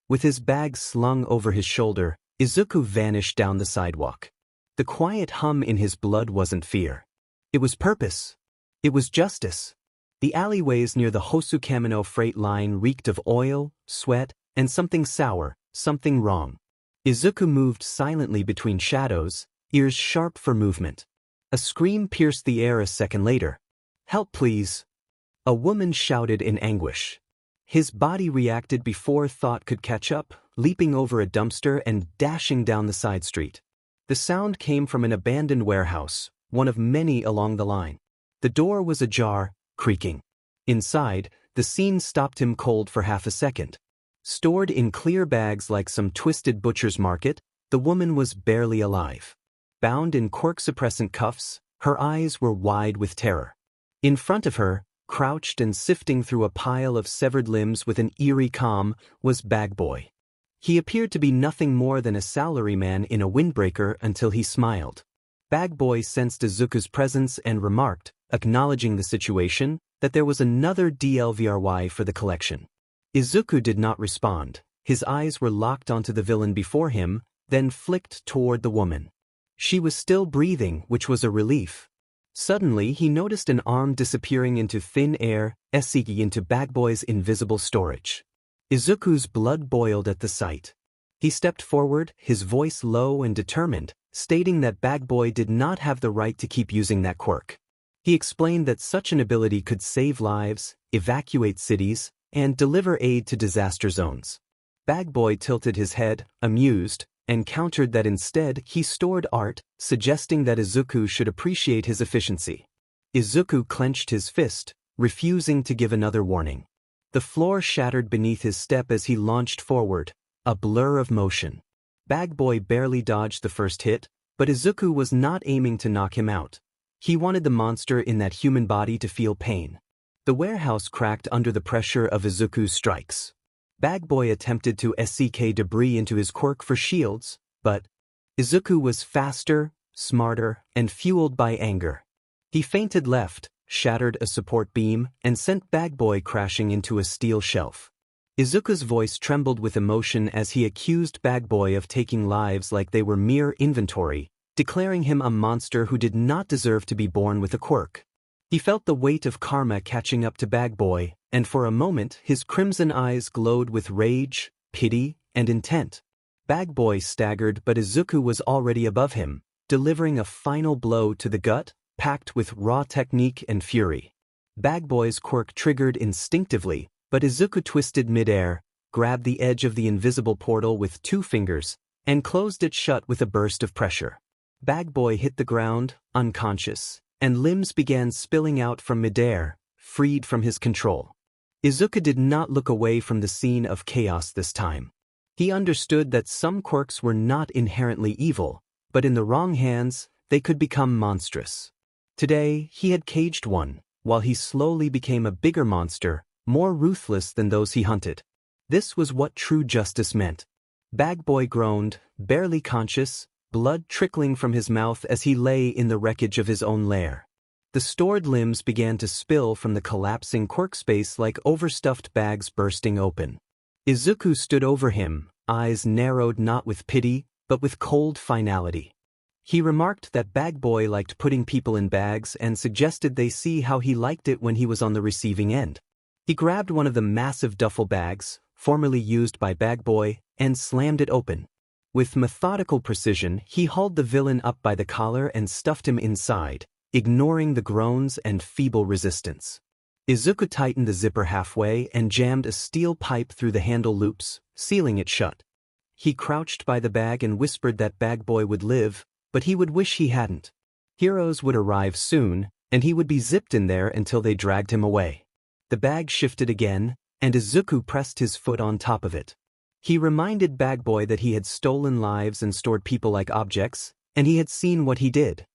With his bag slung over his shoulder, Izuku vanished down the sidewalk. The quiet hum in his blood wasn't fear. It was purpose. It was justice. The alleyways near the Hosukamino freight line reeked of oil, sweat, and something sour, something wrong. Izuku moved silently between shadows, ears sharp for movement. A scream pierced the air a second later. "Help, please!" A woman shouted in anguish. His body reacted before thought could catch up, leaping over a dumpster and dashing down the side street. The sound came from an abandoned warehouse, one of many along the line. The door was ajar, creaking. Inside, the scene stopped him cold for half a second. Stored in clear bags like some twisted butcher's market, the woman was barely alive. Bound in quirk-suppressant cuffs, her eyes were wide with terror. In front of her, crouched and sifting through a pile of severed limbs with an eerie calm, was Bagboy. He appeared to be nothing more than a salaryman in a windbreaker until he smiled. Bagboy sensed Izuku's presence and remarked, acknowledging the situation, that there was another DLVRY for the collection. Izuku did not respond. His eyes were locked onto the villain before him, then flicked toward the woman. She was still breathing, which was a relief. Suddenly, he noticed an arm disappearing into thin air, into Bagboy's invisible storage. Izuku's blood boiled at the sight. He stepped forward, his voice low and determined, stating that Bagboy did not have the right to keep using that quirk. He explained that such an ability could save lives, evacuate cities, and deliver aid to disaster zones. Bagboy tilted his head, amused, and countered that instead he stored art, suggesting that Izuku should appreciate his efficiency. Izuku clenched his fist, refusing to give another warning. The floor shattered beneath his step as he launched forward, a blur of motion. Bagboy barely dodged the first hit, but Izuku was not aiming to knock him out. He wanted the monster in that human body to feel pain. The warehouse cracked under the pressure of Izuku's strikes. Bagboy attempted to SCK debris into his quirk for shields, but Izuku was faster, smarter, and fueled by anger. He feinted left, shattered a support beam, and sent Bagboy crashing into a steel shelf. Izuku's voice trembled with emotion as he accused Bagboy of taking lives like they were mere inventory, declaring him a monster who did not deserve to be born with a quirk. He felt the weight of karma catching up to Bagboy, and for a moment his crimson eyes glowed with rage, pity, and intent. Bagboy staggered, but Izuku was already above him, delivering a final blow to the gut, packed with raw technique and fury. Bagboy's quirk triggered instinctively, but Izuku twisted midair, grabbed the edge of the invisible portal with 2 fingers, and closed it shut with a burst of pressure. Bagboy hit the ground, unconscious, and limbs began spilling out from midair, freed from his control. Izuku did not look away from the scene of chaos this time. He understood that some quirks were not inherently evil, but in the wrong hands, they could become monstrous. Today, he had caged one, while he slowly became a bigger monster, more ruthless than those he hunted. This was what true justice meant. Bagboy groaned, barely conscious, blood trickling from his mouth as he lay in the wreckage of his own lair. The stored limbs began to spill from the collapsing quirk space like overstuffed bags bursting open. Izuku stood over him, eyes narrowed not with pity, but with cold finality. He remarked that Bagboy liked putting people in bags and suggested they see how he liked it when he was on the receiving end. He grabbed one of the massive duffel bags, formerly used by Bagboy, and slammed it open. With methodical precision, he hauled the villain up by the collar and stuffed him inside, ignoring the groans and feeble resistance. Izuku tightened the zipper halfway and jammed a steel pipe through the handle loops, sealing it shut. He crouched by the bag and whispered that Bagboy would live, but he would wish he hadn't. Heroes would arrive soon, and he would be zipped in there until they dragged him away. The bag shifted again, and Izuku pressed his foot on top of it. He reminded Bag Boy that he had stolen lives and stored people like objects, and he had seen what he did.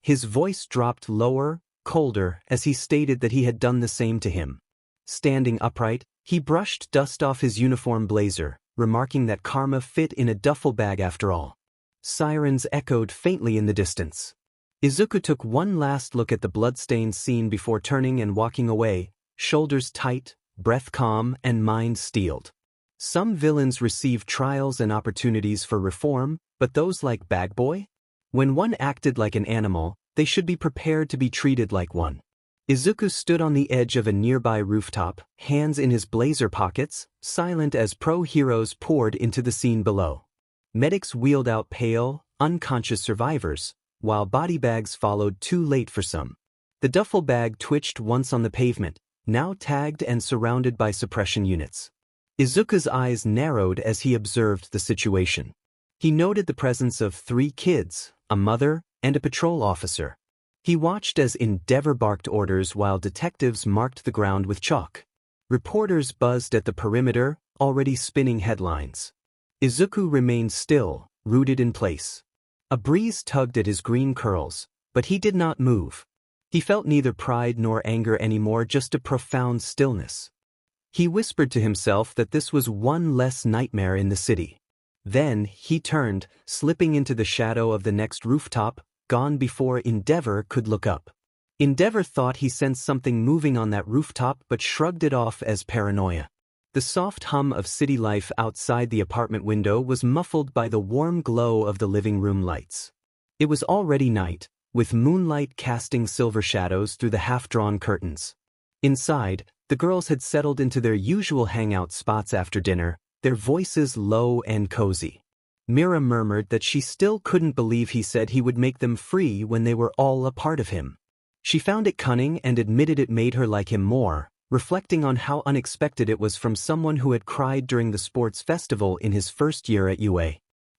His voice dropped lower, colder, as he stated that he had done the same to him. Standing upright, he brushed dust off his uniform blazer, remarking that karma fit in a duffel bag after all. Sirens echoed faintly in the distance. Izuku took one last look at the bloodstained scene before turning and walking away, shoulders tight, breath calm, and mind steeled. Some villains receive trials and opportunities for reform, but those like Bag Boy? When one acted like an animal, they should be prepared to be treated like one. Izuku stood on the edge of a nearby rooftop, hands in his blazer pockets, silent as pro-heroes poured into the scene below. Medics wheeled out pale, unconscious survivors, while body bags followed too late for some. The duffel bag twitched once on the pavement, now tagged and surrounded by suppression units. Izuku's eyes narrowed as he observed the situation. He noted the presence of 3 kids, a mother, and a patrol officer. He watched as Endeavor barked orders while detectives marked the ground with chalk. Reporters buzzed at the perimeter, already spinning headlines. Izuku remained still, rooted in place. A breeze tugged at his green curls, but he did not move. He felt neither pride nor anger anymore, just a profound stillness. He whispered to himself that this was one less nightmare in the city. Then he turned, slipping into the shadow of the next rooftop, gone before Endeavor could look up. Endeavor thought he sensed something moving on that rooftop but shrugged it off as paranoia. The soft hum of city life outside the apartment window was muffled by the warm glow of the living room lights. It was already night, with moonlight casting silver shadows through the half-drawn curtains. Inside, the girls had settled into their usual hangout spots after dinner, their voices low and cozy. Mira murmured that she still couldn't believe he said he would make them free when they were all a part of him. She found it cunning and admitted it made her like him more, reflecting on how unexpected it was from someone who had cried during the sports festival in his first year at UA.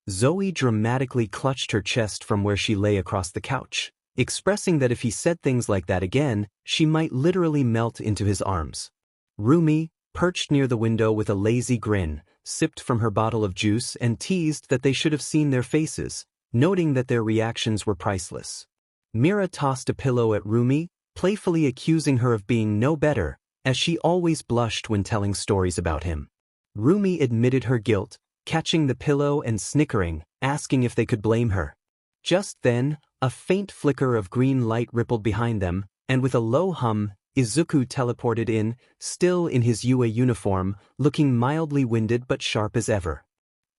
Zoey dramatically clutched her chest from where she lay across the couch, expressing that if he said things like that again, she might literally melt into his arms. Rumi, perched near the window with a lazy grin, sipped from her bottle of juice and teased that they should have seen their faces, noting that their reactions were priceless. Mira tossed a pillow at Rumi, playfully accusing her of being no better, as she always blushed when telling stories about him. Rumi admitted her guilt, catching the pillow and snickering, asking if they could blame her. Just then, a faint flicker of green light rippled behind them, and with a low hum, Izuku teleported in, still in his UA uniform, looking mildly winded but sharp as ever.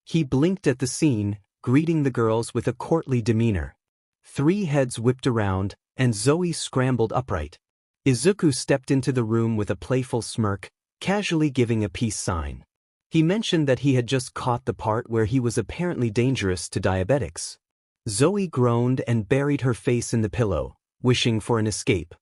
He blinked at the scene, greeting the girls with a courtly demeanor. 3 heads whipped around, and Zoey scrambled upright. Izuku stepped into the room with a playful smirk, casually giving a peace sign. He mentioned that he had just caught the part where he was apparently dangerous to diabetics. Zoey groaned and buried her face in the pillow, wishing for an escape.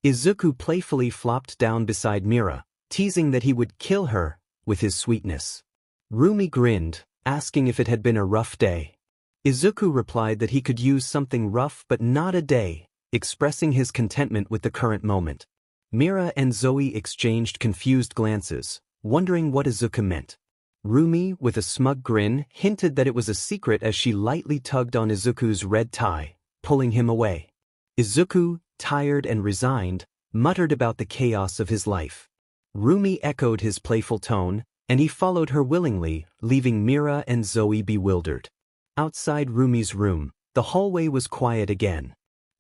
Izuku playfully flopped down beside Mira, teasing that he would kill her with his sweetness. Rumi grinned, asking if it had been a rough day. Izuku replied that he could use something rough but not a day, expressing his contentment with the current moment. Mira and Zoey exchanged confused glances, wondering what Izuku meant. Rumi, with a smug grin, hinted that it was a secret as she lightly tugged on Izuku's red tie, pulling him away. Izuku, tired and resigned, muttered about the chaos of his life. Rumi echoed his playful tone, and he followed her willingly, leaving Mira and Zoey bewildered. Outside Rumi's room, the hallway was quiet again.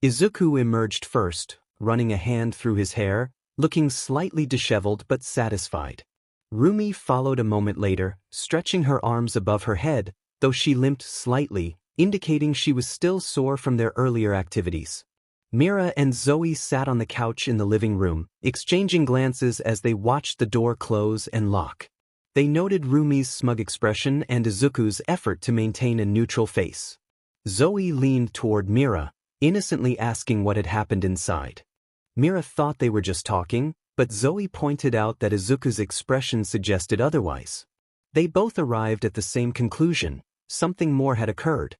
Izuku emerged first, running a hand through his hair, looking slightly disheveled but satisfied. Rumi followed a moment later, stretching her arms above her head, though she limped slightly, indicating she was still sore from their earlier activities. Mira and Zoey sat on the couch in the living room, exchanging glances as they watched the door close and lock. They noted Rumi's smug expression and Izuku's effort to maintain a neutral face. Zoey leaned toward Mira, innocently asking what had happened inside. Mira thought they were just talking, but Zoey pointed out that Izuku's expression suggested otherwise. They both arrived at the same conclusion: something more had occurred.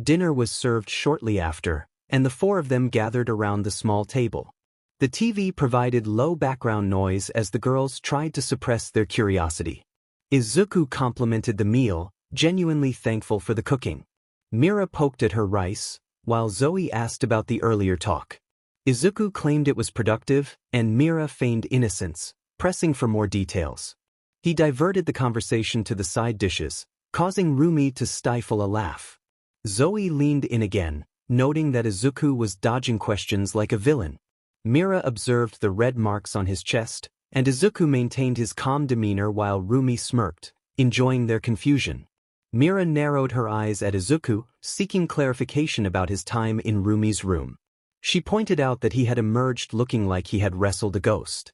Dinner was served shortly after, and the four of them gathered around the small table. The TV provided low background noise as the girls tried to suppress their curiosity. Izuku complimented the meal, genuinely thankful for the cooking. Mira poked at her rice, while Zoey asked about the earlier talk. Izuku claimed it was productive, and Mira feigned innocence, pressing for more details. He diverted the conversation to the side dishes, causing Rumi to stifle a laugh. Zoey leaned in again, noting that Izuku was dodging questions like a villain. Mira observed the red marks on his chest, and Izuku maintained his calm demeanor while Rumi smirked, enjoying their confusion. Mira narrowed her eyes at Izuku, seeking clarification about his time in Rumi's room. She pointed out that he had emerged looking like he had wrestled a ghost.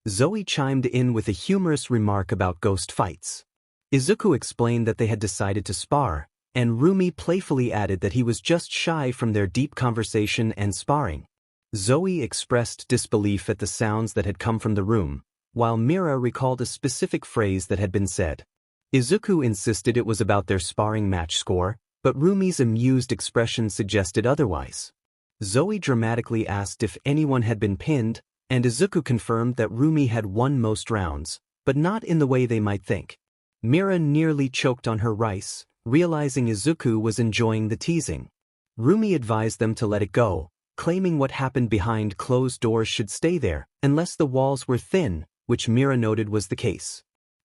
Zoey chimed in with a humorous remark about ghost fights. Izuku explained that they had decided to spar, and Rumi playfully added that he was just shy from their deep conversation and sparring. Zoey expressed disbelief at the sounds that had come from the room, while Mira recalled a specific phrase that had been said. Izuku insisted it was about their sparring match score, but Rumi's amused expression suggested otherwise. Zoey dramatically asked if anyone had been pinned, and Izuku confirmed that Rumi had won most rounds, but not in the way they might think. Mira nearly choked on her rice, realizing Izuku was enjoying the teasing. Rumi advised them to let it go, claiming what happened behind closed doors should stay there, unless the walls were thin, which Mira noted was the case.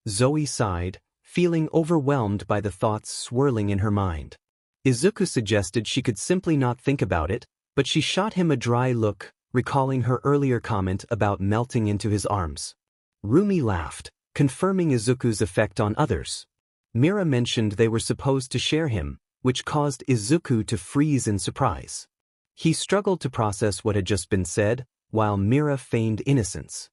Zoey sighed, feeling overwhelmed by the thoughts swirling in her mind. Izuku suggested she could simply not think about it, but she shot him a dry look, recalling her earlier comment about melting into his arms. Rumi laughed, confirming Izuku's effect on others. Mira mentioned they were supposed to share him, which caused Izuku to freeze in surprise. He struggled to process what had just been said, while Mira feigned innocence.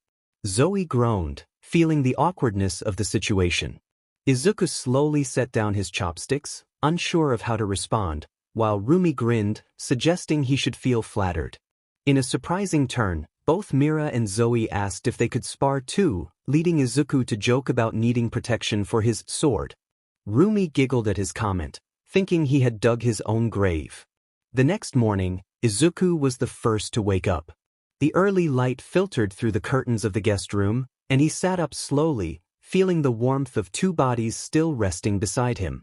Zoey groaned, feeling the awkwardness of the situation. Izuku slowly set down his chopsticks, unsure of how to respond, while Rumi grinned, suggesting he should feel flattered. In a surprising turn, both Mira and Zoey asked if they could spar too, leading Izuku to joke about needing protection for his sword. Rumi giggled at his comment, thinking he had dug his own grave. The next morning, Izuku was the first to wake up. The early light filtered through the curtains of the guest room, and he sat up slowly, feeling the warmth of two bodies still resting beside him.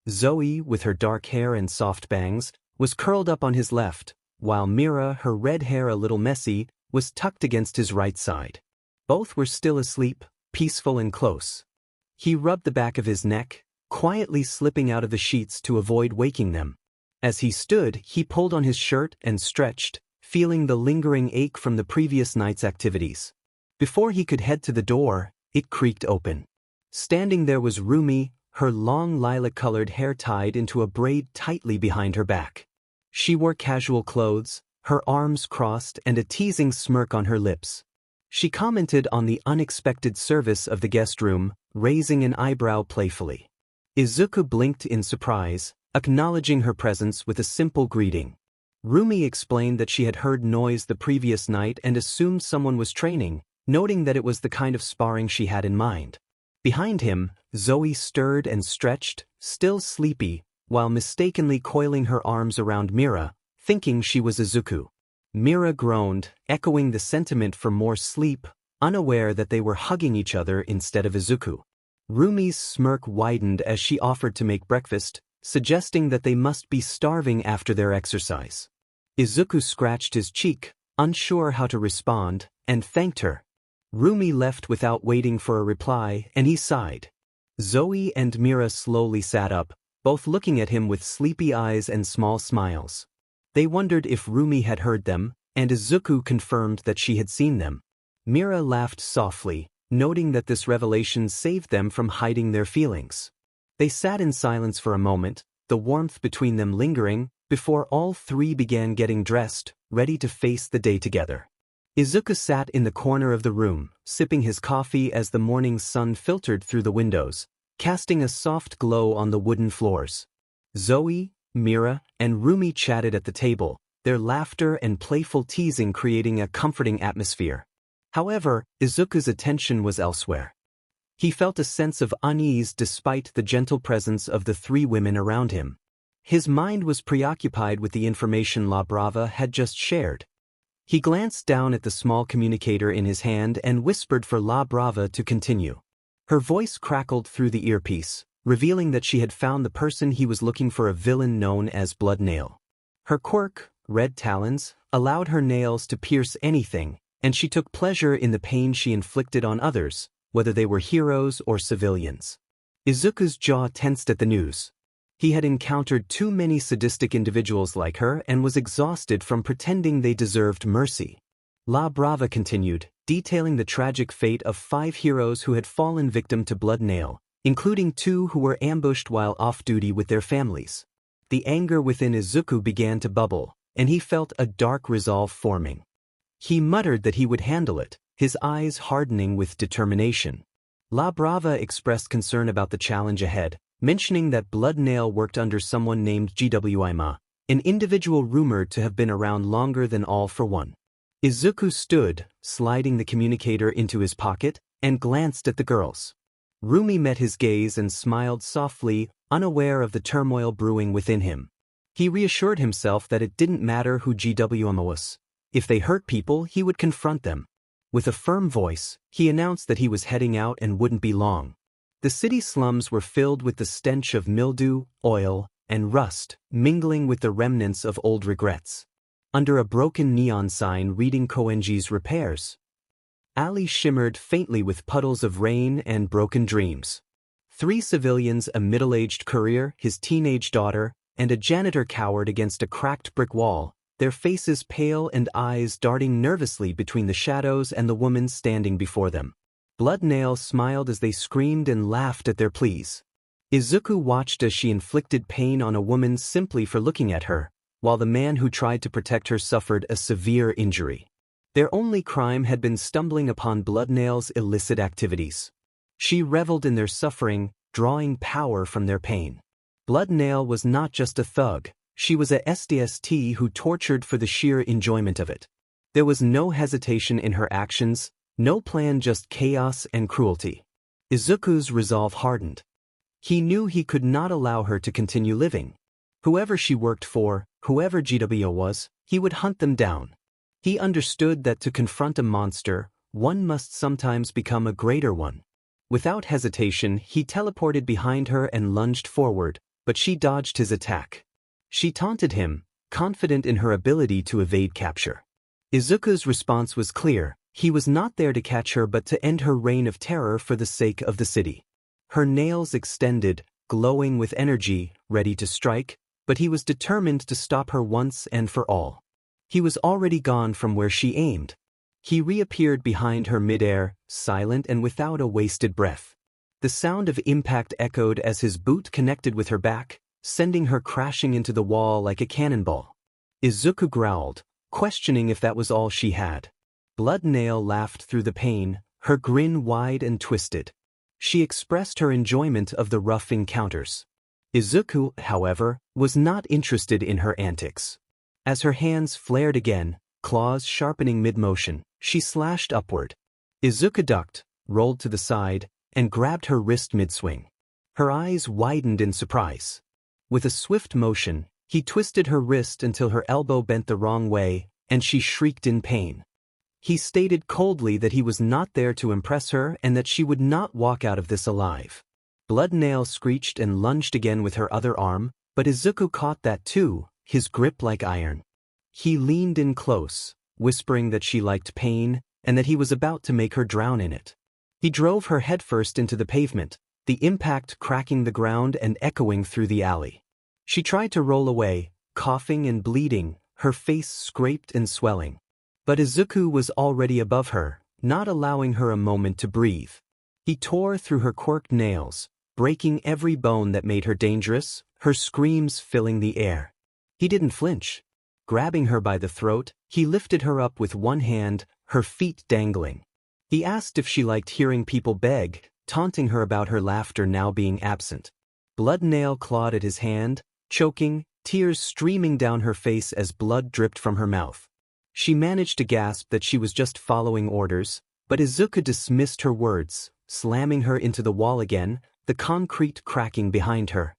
Zoey, with her dark hair and soft bangs, was curled up on his left, while Mira, her red hair a little messy, was tucked against his right side. Both were still asleep, peaceful and close. He rubbed the back of his neck, quietly slipping out of the sheets to avoid waking them. As he stood, he pulled on his shirt and stretched, feeling the lingering ache from the previous night's activities. Before he could head to the door, it creaked open. Standing there was Rumi, her long lilac-colored hair tied into a braid tightly behind her back. She wore casual clothes, her arms crossed and a teasing smirk on her lips. She commented on the unexpected service of the guest room, raising an eyebrow playfully. Izuku blinked in surprise, acknowledging her presence with a simple greeting. Rumi explained that she had heard noise the previous night and assumed someone was training, noting that it was the kind of sparring she had in mind. Behind him, Zoey stirred and stretched, still sleepy, while mistakenly coiling her arms around Mira, thinking she was Izuku. Mira groaned, echoing the sentiment for more sleep, unaware that they were hugging each other instead of Izuku. Rumi's smirk widened as she offered to make breakfast, suggesting that they must be starving after their exercise. Izuku scratched his cheek, unsure how to respond, and thanked her. Rumi left without waiting for a reply, and he sighed. Zoey and Mira slowly sat up, both looking at him with sleepy eyes and small smiles. They wondered if Rumi had heard them, and Izuku confirmed that she had seen them. Mira laughed softly, noting that this revelation saved them from hiding their feelings. They sat in silence for a moment, the warmth between them lingering, before all three began getting dressed, ready to face the day together. Izuku sat in the corner of the room, sipping his coffee as the morning sun filtered through the windows, casting a soft glow on the wooden floors. Zoey, Mira, and Rumi chatted at the table, their laughter and playful teasing creating a comforting atmosphere. However, Izuku's attention was elsewhere. He felt a sense of unease despite the gentle presence of the three women around him. His mind was preoccupied with the information La Brava had just shared. He glanced down at the small communicator in his hand and whispered for La Brava to continue. Her voice crackled through the earpiece, revealing that she had found the person he was looking for, a villain known as Blood Nail. Her quirk, red talons, allowed her nails to pierce anything, and she took pleasure in the pain she inflicted on others, whether they were heroes or civilians. Izuku's jaw tensed at the news. He had encountered too many sadistic individuals like her and was exhausted from pretending they deserved mercy. La Brava continued, detailing the tragic fate of 5 heroes who had fallen victim to Blood Nail, including 2 who were ambushed while off-duty with their families. The anger within Izuku began to bubble, and he felt a dark resolve forming. He muttered that he would handle it, his eyes hardening with determination. La Brava expressed concern about the challenge ahead, mentioning that Blood Nail worked under someone named GWIMA, an individual rumored to have been around longer than All for One. Izuku stood, sliding the communicator into his pocket, and glanced at the girls. Rumi met his gaze and smiled softly, unaware of the turmoil brewing within him. He reassured himself that it didn't matter who GWIMA was. If they hurt people, he would confront them. With a firm voice, he announced that he was heading out and wouldn't be long. The city slums were filled with the stench of mildew, oil, and rust, mingling with the remnants of old regrets. Under a broken neon sign reading Koenji's repairs, alley shimmered faintly with puddles of rain and broken dreams. 3 civilians, a middle-aged courier, his teenage daughter, and a janitor cowered against a cracked brick wall, their faces pale and eyes darting nervously between the shadows and the woman standing before them. Blood Nail smiled as they screamed and laughed at their pleas. Izuku watched as she inflicted pain on a woman simply for looking at her, while the man who tried to protect her suffered a severe injury. Their only crime had been stumbling upon Blood Nail's illicit activities. She reveled in their suffering, drawing power from their pain. Blood Nail was not just a thug, she was a SDST who tortured for the sheer enjoyment of it. There was no hesitation in her actions, no plan, just chaos and cruelty. Izuku's resolve hardened. He knew he could not allow her to continue living. Whoever she worked for, whoever GWO was, he would hunt them down. He understood that to confront a monster, one must sometimes become a greater one. Without hesitation, he teleported behind her and lunged forward, but she dodged his attack. She taunted him, confident in her ability to evade capture. Izuku's response was clear. He was not there to catch her but to end her reign of terror for the sake of the city. Her nails extended, glowing with energy, ready to strike, but he was determined to stop her once and for all. He was already gone from where she aimed. He reappeared behind her midair, silent and without a wasted breath. The sound of impact echoed as his boot connected with her back, sending her crashing into the wall like a cannonball. Izuku growled, questioning if that was all she had. Blood Nail laughed through the pain, her grin wide and twisted. She expressed her enjoyment of the rough encounters. Izuku, however, was not interested in her antics. As her hands flared again, claws sharpening mid-motion, she slashed upward. Izuku ducked, rolled to the side, and grabbed her wrist mid-swing. Her eyes widened in surprise. With a swift motion, he twisted her wrist until her elbow bent the wrong way, and she shrieked in pain. He stated coldly that he was not there to impress her and that she would not walk out of this alive. Blood Nail screeched and lunged again with her other arm, but Izuku caught that too, his grip like iron. He leaned in close, whispering that she liked pain and that he was about to make her drown in it. He drove her headfirst into the pavement, the impact cracking the ground and echoing through the alley. She tried to roll away, coughing and bleeding, her face scraped and swelling. But Izuku was already above her, not allowing her a moment to breathe. He tore through her quirked nails, breaking every bone that made her dangerous, her screams filling the air. He didn't flinch. Grabbing her by the throat, he lifted her up with one hand, her feet dangling. He asked if she liked hearing people beg, taunting her about her laughter now being absent. Blood Nail clawed at his hand, choking, tears streaming down her face as blood dripped from her mouth. She managed to gasp that she was just following orders, but Izuku dismissed her words, slamming her into the wall again, the concrete cracking behind her.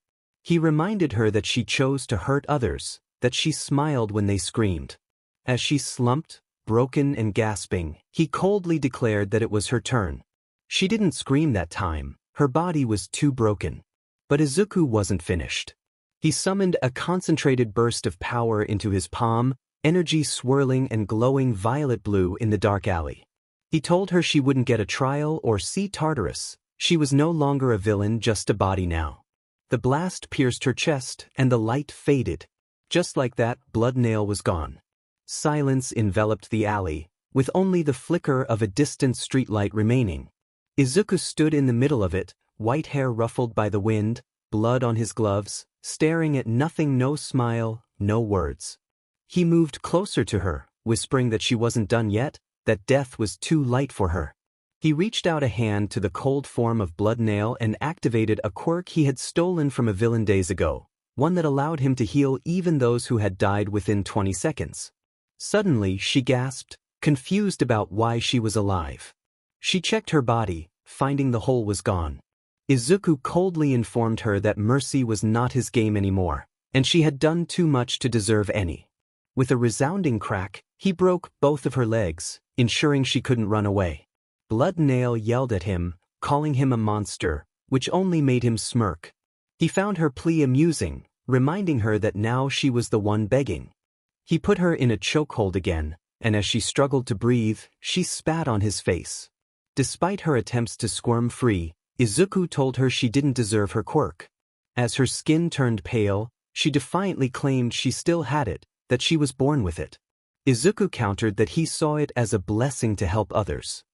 He reminded her that she chose to hurt others, that she smiled when they screamed. As she slumped, broken and gasping, he coldly declared that it was her turn. She didn't scream that time, her body was too broken. But Izuku wasn't finished. He summoned a concentrated burst of power into his palm, energy swirling and glowing violet blue in the dark alley. He told her she wouldn't get a trial or see Tartarus. She was no longer a villain, just a body now. The blast pierced her chest and the light faded. Just like that, Bloodnail was gone. Silence enveloped the alley, with only the flicker of a distant streetlight remaining. Izuku stood in the middle of it, white hair ruffled by the wind, blood on his gloves, staring at nothing, no smile, no words. He moved closer to her, whispering that she wasn't done yet, that death was too light for her. He reached out a hand to the cold form of Bloodnail and activated a quirk he had stolen from a villain days ago, one that allowed him to heal even those who had died within 20 seconds. Suddenly, she gasped, confused about why she was alive. She checked her body, finding the hole was gone. Izuku coldly informed her that mercy was not his game anymore, and she had done too much to deserve any. With a resounding crack, he broke both of her legs, ensuring she couldn't run away. Bloodnail yelled at him, calling him a monster, which only made him smirk. He found her plea amusing, reminding her that now she was the one begging. He put her in a chokehold again, and as she struggled to breathe, she spat on his face. Despite her attempts to squirm free, Izuku told her she didn't deserve her quirk. As her skin turned pale, she defiantly claimed she still had it, that she was born with it. Izuku countered that he saw it as a blessing to help others.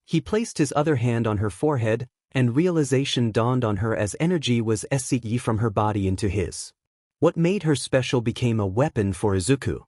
He placed his other hand on her forehead, and realization dawned on her as energy was escaping from her body into his. What made her special became a weapon for Izuku.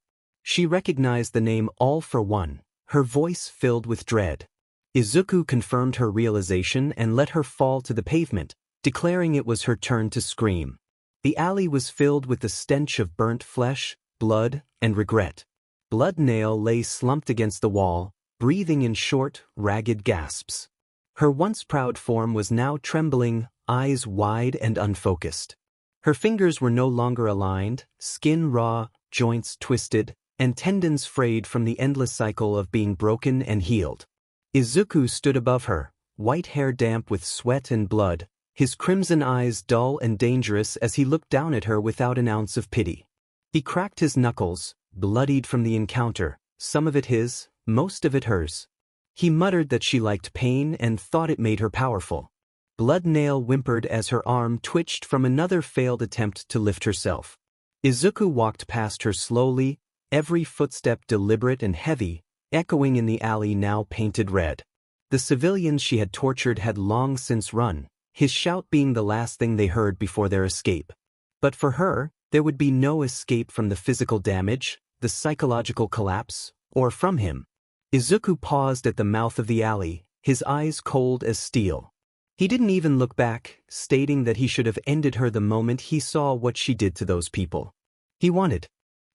She recognized the name All for One, her voice filled with dread. Izuku confirmed her realization and let her fall to the pavement, declaring it was her turn to scream. The alley was filled with the stench of burnt flesh, blood, and regret. Bloodnail lay slumped against the wall, breathing in short, ragged gasps. Her once proud form was now trembling, eyes wide and unfocused. Her fingers were no longer aligned, skin raw, joints twisted, and tendons frayed from the endless cycle of being broken and healed. Izuku stood above her, white hair damp with sweat and blood, his crimson eyes dull and dangerous as he looked down at her without an ounce of pity. He cracked his knuckles, bloodied from the encounter, some of it his, most of it hers. He muttered that she liked pain and thought it made her powerful. Bloodnail whimpered as her arm twitched from another failed attempt to lift herself. Izuku walked past her slowly, every footstep deliberate and heavy, echoing in the alley now painted red. The civilians she had tortured had long since run, his shout being the last thing they heard before their escape. But for her, there would be no escape from the physical damage, the psychological collapse, or from him. Izuku paused at the mouth of the alley, his eyes cold as steel. He didn't even look back, stating that he should have ended her the moment he saw what she did to those people. He wanted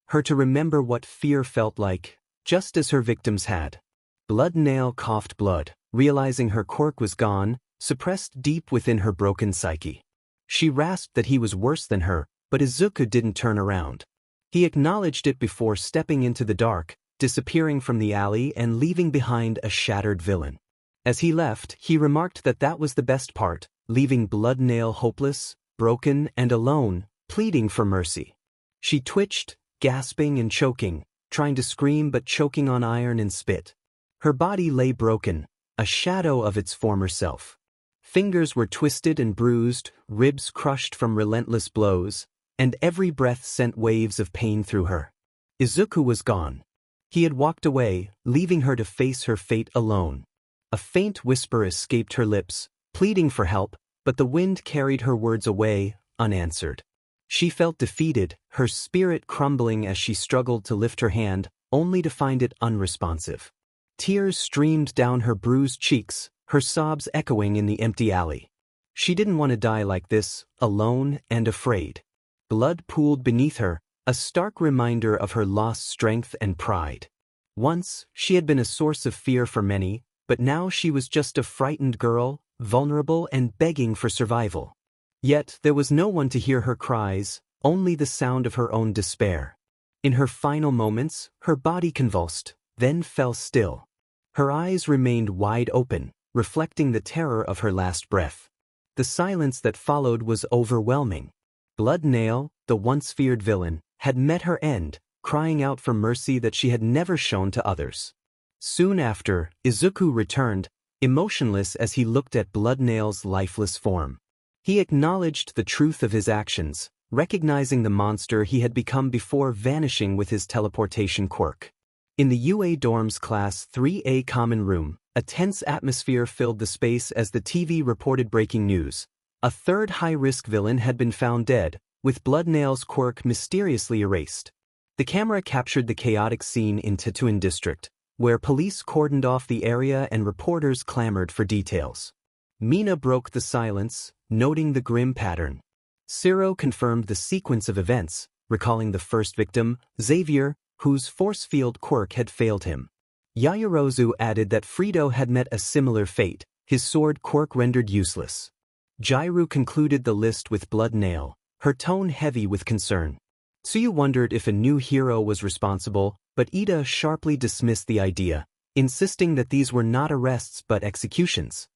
her to remember what fear felt like, just as her victims had. Bloodnail coughed blood, realizing her quirk was gone, suppressed deep within her broken psyche. She rasped that he was worse than her, but Izuku didn't turn around. He acknowledged it before stepping into the dark, disappearing from the alley and leaving behind a shattered villain. As he left, he remarked that that was the best part, leaving Bloodnail hopeless, broken, and alone, pleading for mercy. She twitched, gasping and choking, trying to scream but choking on iron and spit. Her body lay broken, a shadow of its former self. Fingers were twisted and bruised, ribs crushed from relentless blows, and every breath sent waves of pain through her. Izuku was gone. He had walked away, leaving her to face her fate alone. A faint whisper escaped her lips, pleading for help, but the wind carried her words away, unanswered. She felt defeated, her spirit crumbling as she struggled to lift her hand, only to find it unresponsive. Tears streamed down her bruised cheeks, her sobs echoing in the empty alley. She didn't want to die like this, alone and afraid. Blood pooled beneath her, a stark reminder of her lost strength and pride. Once, she had been a source of fear for many, but now she was just a frightened girl, vulnerable and begging for survival. Yet there was no one to hear her cries, only the sound of her own despair. In her final moments, her body convulsed, then fell still. Her eyes remained wide open, reflecting the terror of her last breath. The silence that followed was overwhelming. Blood Nail, the once feared villain, had met her end, crying out for mercy that she had never shown to others. Soon after, Izuku returned, emotionless as he looked at Blood Nail's lifeless form. He acknowledged the truth of his actions, recognizing the monster he had become before vanishing with his teleportation quirk. In the UA Dorms Class 3A common room, a tense atmosphere filled the space as the TV reported breaking news. A third high-risk villain had been found dead, with Blood Nail's quirk mysteriously erased. The camera captured the chaotic scene in Tetouan District, where police cordoned off the area and reporters clamored for details. Mina broke the silence, noting the grim pattern. Zero confirmed the sequence of events, recalling the first victim, Xavier, whose force field quirk had failed him. Yaoyorozu added that Frito had met a similar fate, his sword quirk rendered useless. Jairu concluded the list with Blood Nail, her tone heavy with concern. Tsuyu wondered if a new hero was responsible, but Ida sharply dismissed the idea, insisting that these were not arrests but executions.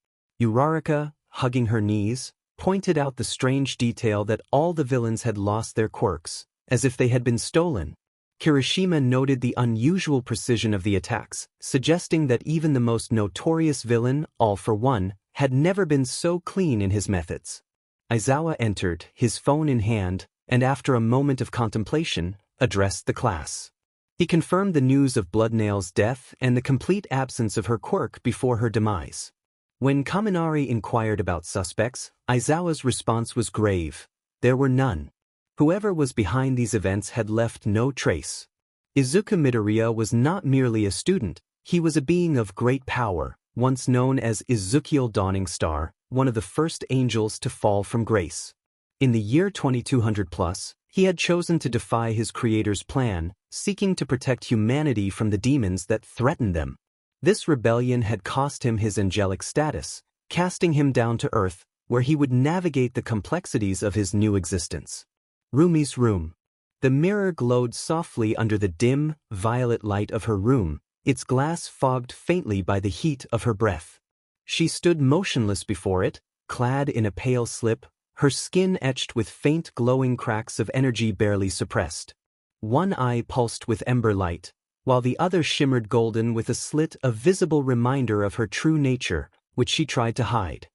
Uraraka, hugging her knees, pointed out the strange detail that all the villains had lost their quirks, as if they had been stolen. Kirishima noted the unusual precision of the attacks, suggesting that even the most notorious villain, All for One, had never been so clean in his methods. Aizawa entered, his phone in hand, and after a moment of contemplation, addressed the class. He confirmed the news of Blood Nail's death and the complete absence of her quirk before her demise. When Kaminari inquired about suspects, Aizawa's response was grave. There were none. Whoever was behind these events had left no trace. Izuku Midoriya was not merely a student, he was a being of great power, once known as Izukiel Dawning Star, one of the first angels to fall from grace. In the year 2200+, he had chosen to defy his creator's plan, seeking to protect humanity from the demons that threatened them. This rebellion had cost him his angelic status, casting him down to earth, where he would navigate the complexities of his new existence. Rumi's room. The mirror glowed softly under the dim, violet light of her room, its glass fogged faintly by the heat of her breath. She stood motionless before it, clad in a pale slip, her skin etched with faint glowing cracks of energy barely suppressed. One eye pulsed with ember light, while the other shimmered golden with a slit, a visible reminder of her true nature, which she tried to hide.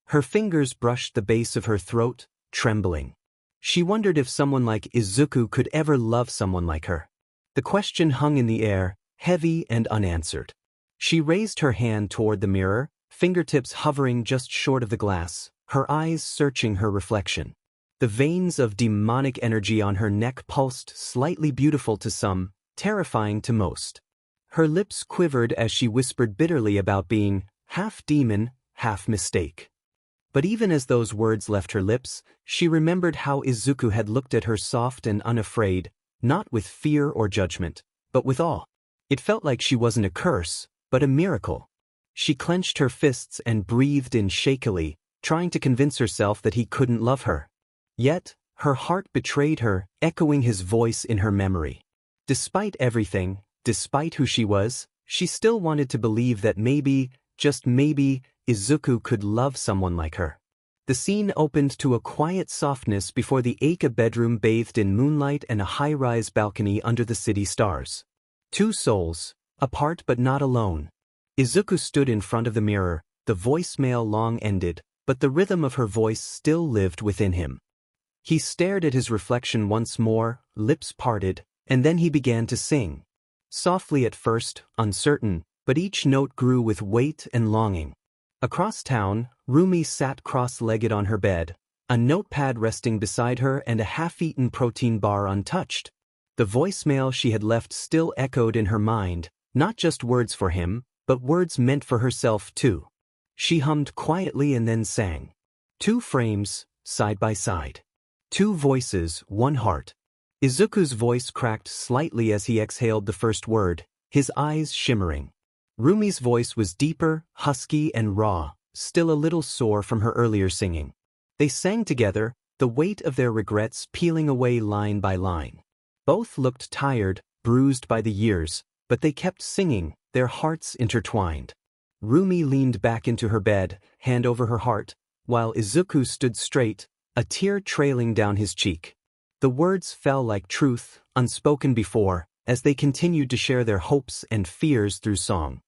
Her fingers brushed the base of her throat, trembling. She wondered if someone like Izuku could ever love someone like her. The question hung in the air, heavy and unanswered. She raised her hand toward the mirror, fingertips hovering just short of the glass, her eyes searching her reflection. The veins of demonic energy on her neck pulsed, slightly beautiful to some, terrifying to most. Her lips quivered as she whispered bitterly about being half demon, half mistake. But even as those words left her lips, she remembered how Izuku had looked at her soft and unafraid, not with fear or judgment, but with awe. It felt like she wasn't a curse, but a miracle. She clenched her fists and breathed in shakily, trying to convince herself that he couldn't love her. Yet, her heart betrayed her, echoing his voice in her memory. Despite everything, despite who she was, she still wanted to believe that maybe, just maybe, Izuku could love someone like her. The scene opened to a quiet softness before the Eika bedroom bathed in moonlight and a high-rise balcony under the city stars. Two souls, apart but not alone. Izuku stood in front of the mirror, the voicemail long ended, but the rhythm of her voice still lived within him. He stared at his reflection once more, lips parted, and then he began to sing. Softly at first, uncertain, but each note grew with weight and longing. Across town, Rumi sat cross-legged on her bed, a notepad resting beside her and a half-eaten protein bar untouched. The voicemail she had left still echoed in her mind, not just words for him, but words meant for herself too. She hummed quietly and then sang. Two frames, side by side. Two voices, one heart. Izuku's voice cracked slightly as he exhaled the first word, his eyes shimmering. Rumi's voice was deeper, husky and raw, still a little sore from her earlier singing. They sang together, the weight of their regrets peeling away line by line. Both looked tired, bruised by the years, but they kept singing, their hearts intertwined. Rumi leaned back into her bed, hand over her heart, while Izuku stood straight, a tear trailing down his cheek. The words fell like truth, unspoken before, as they continued to share their hopes and fears through song.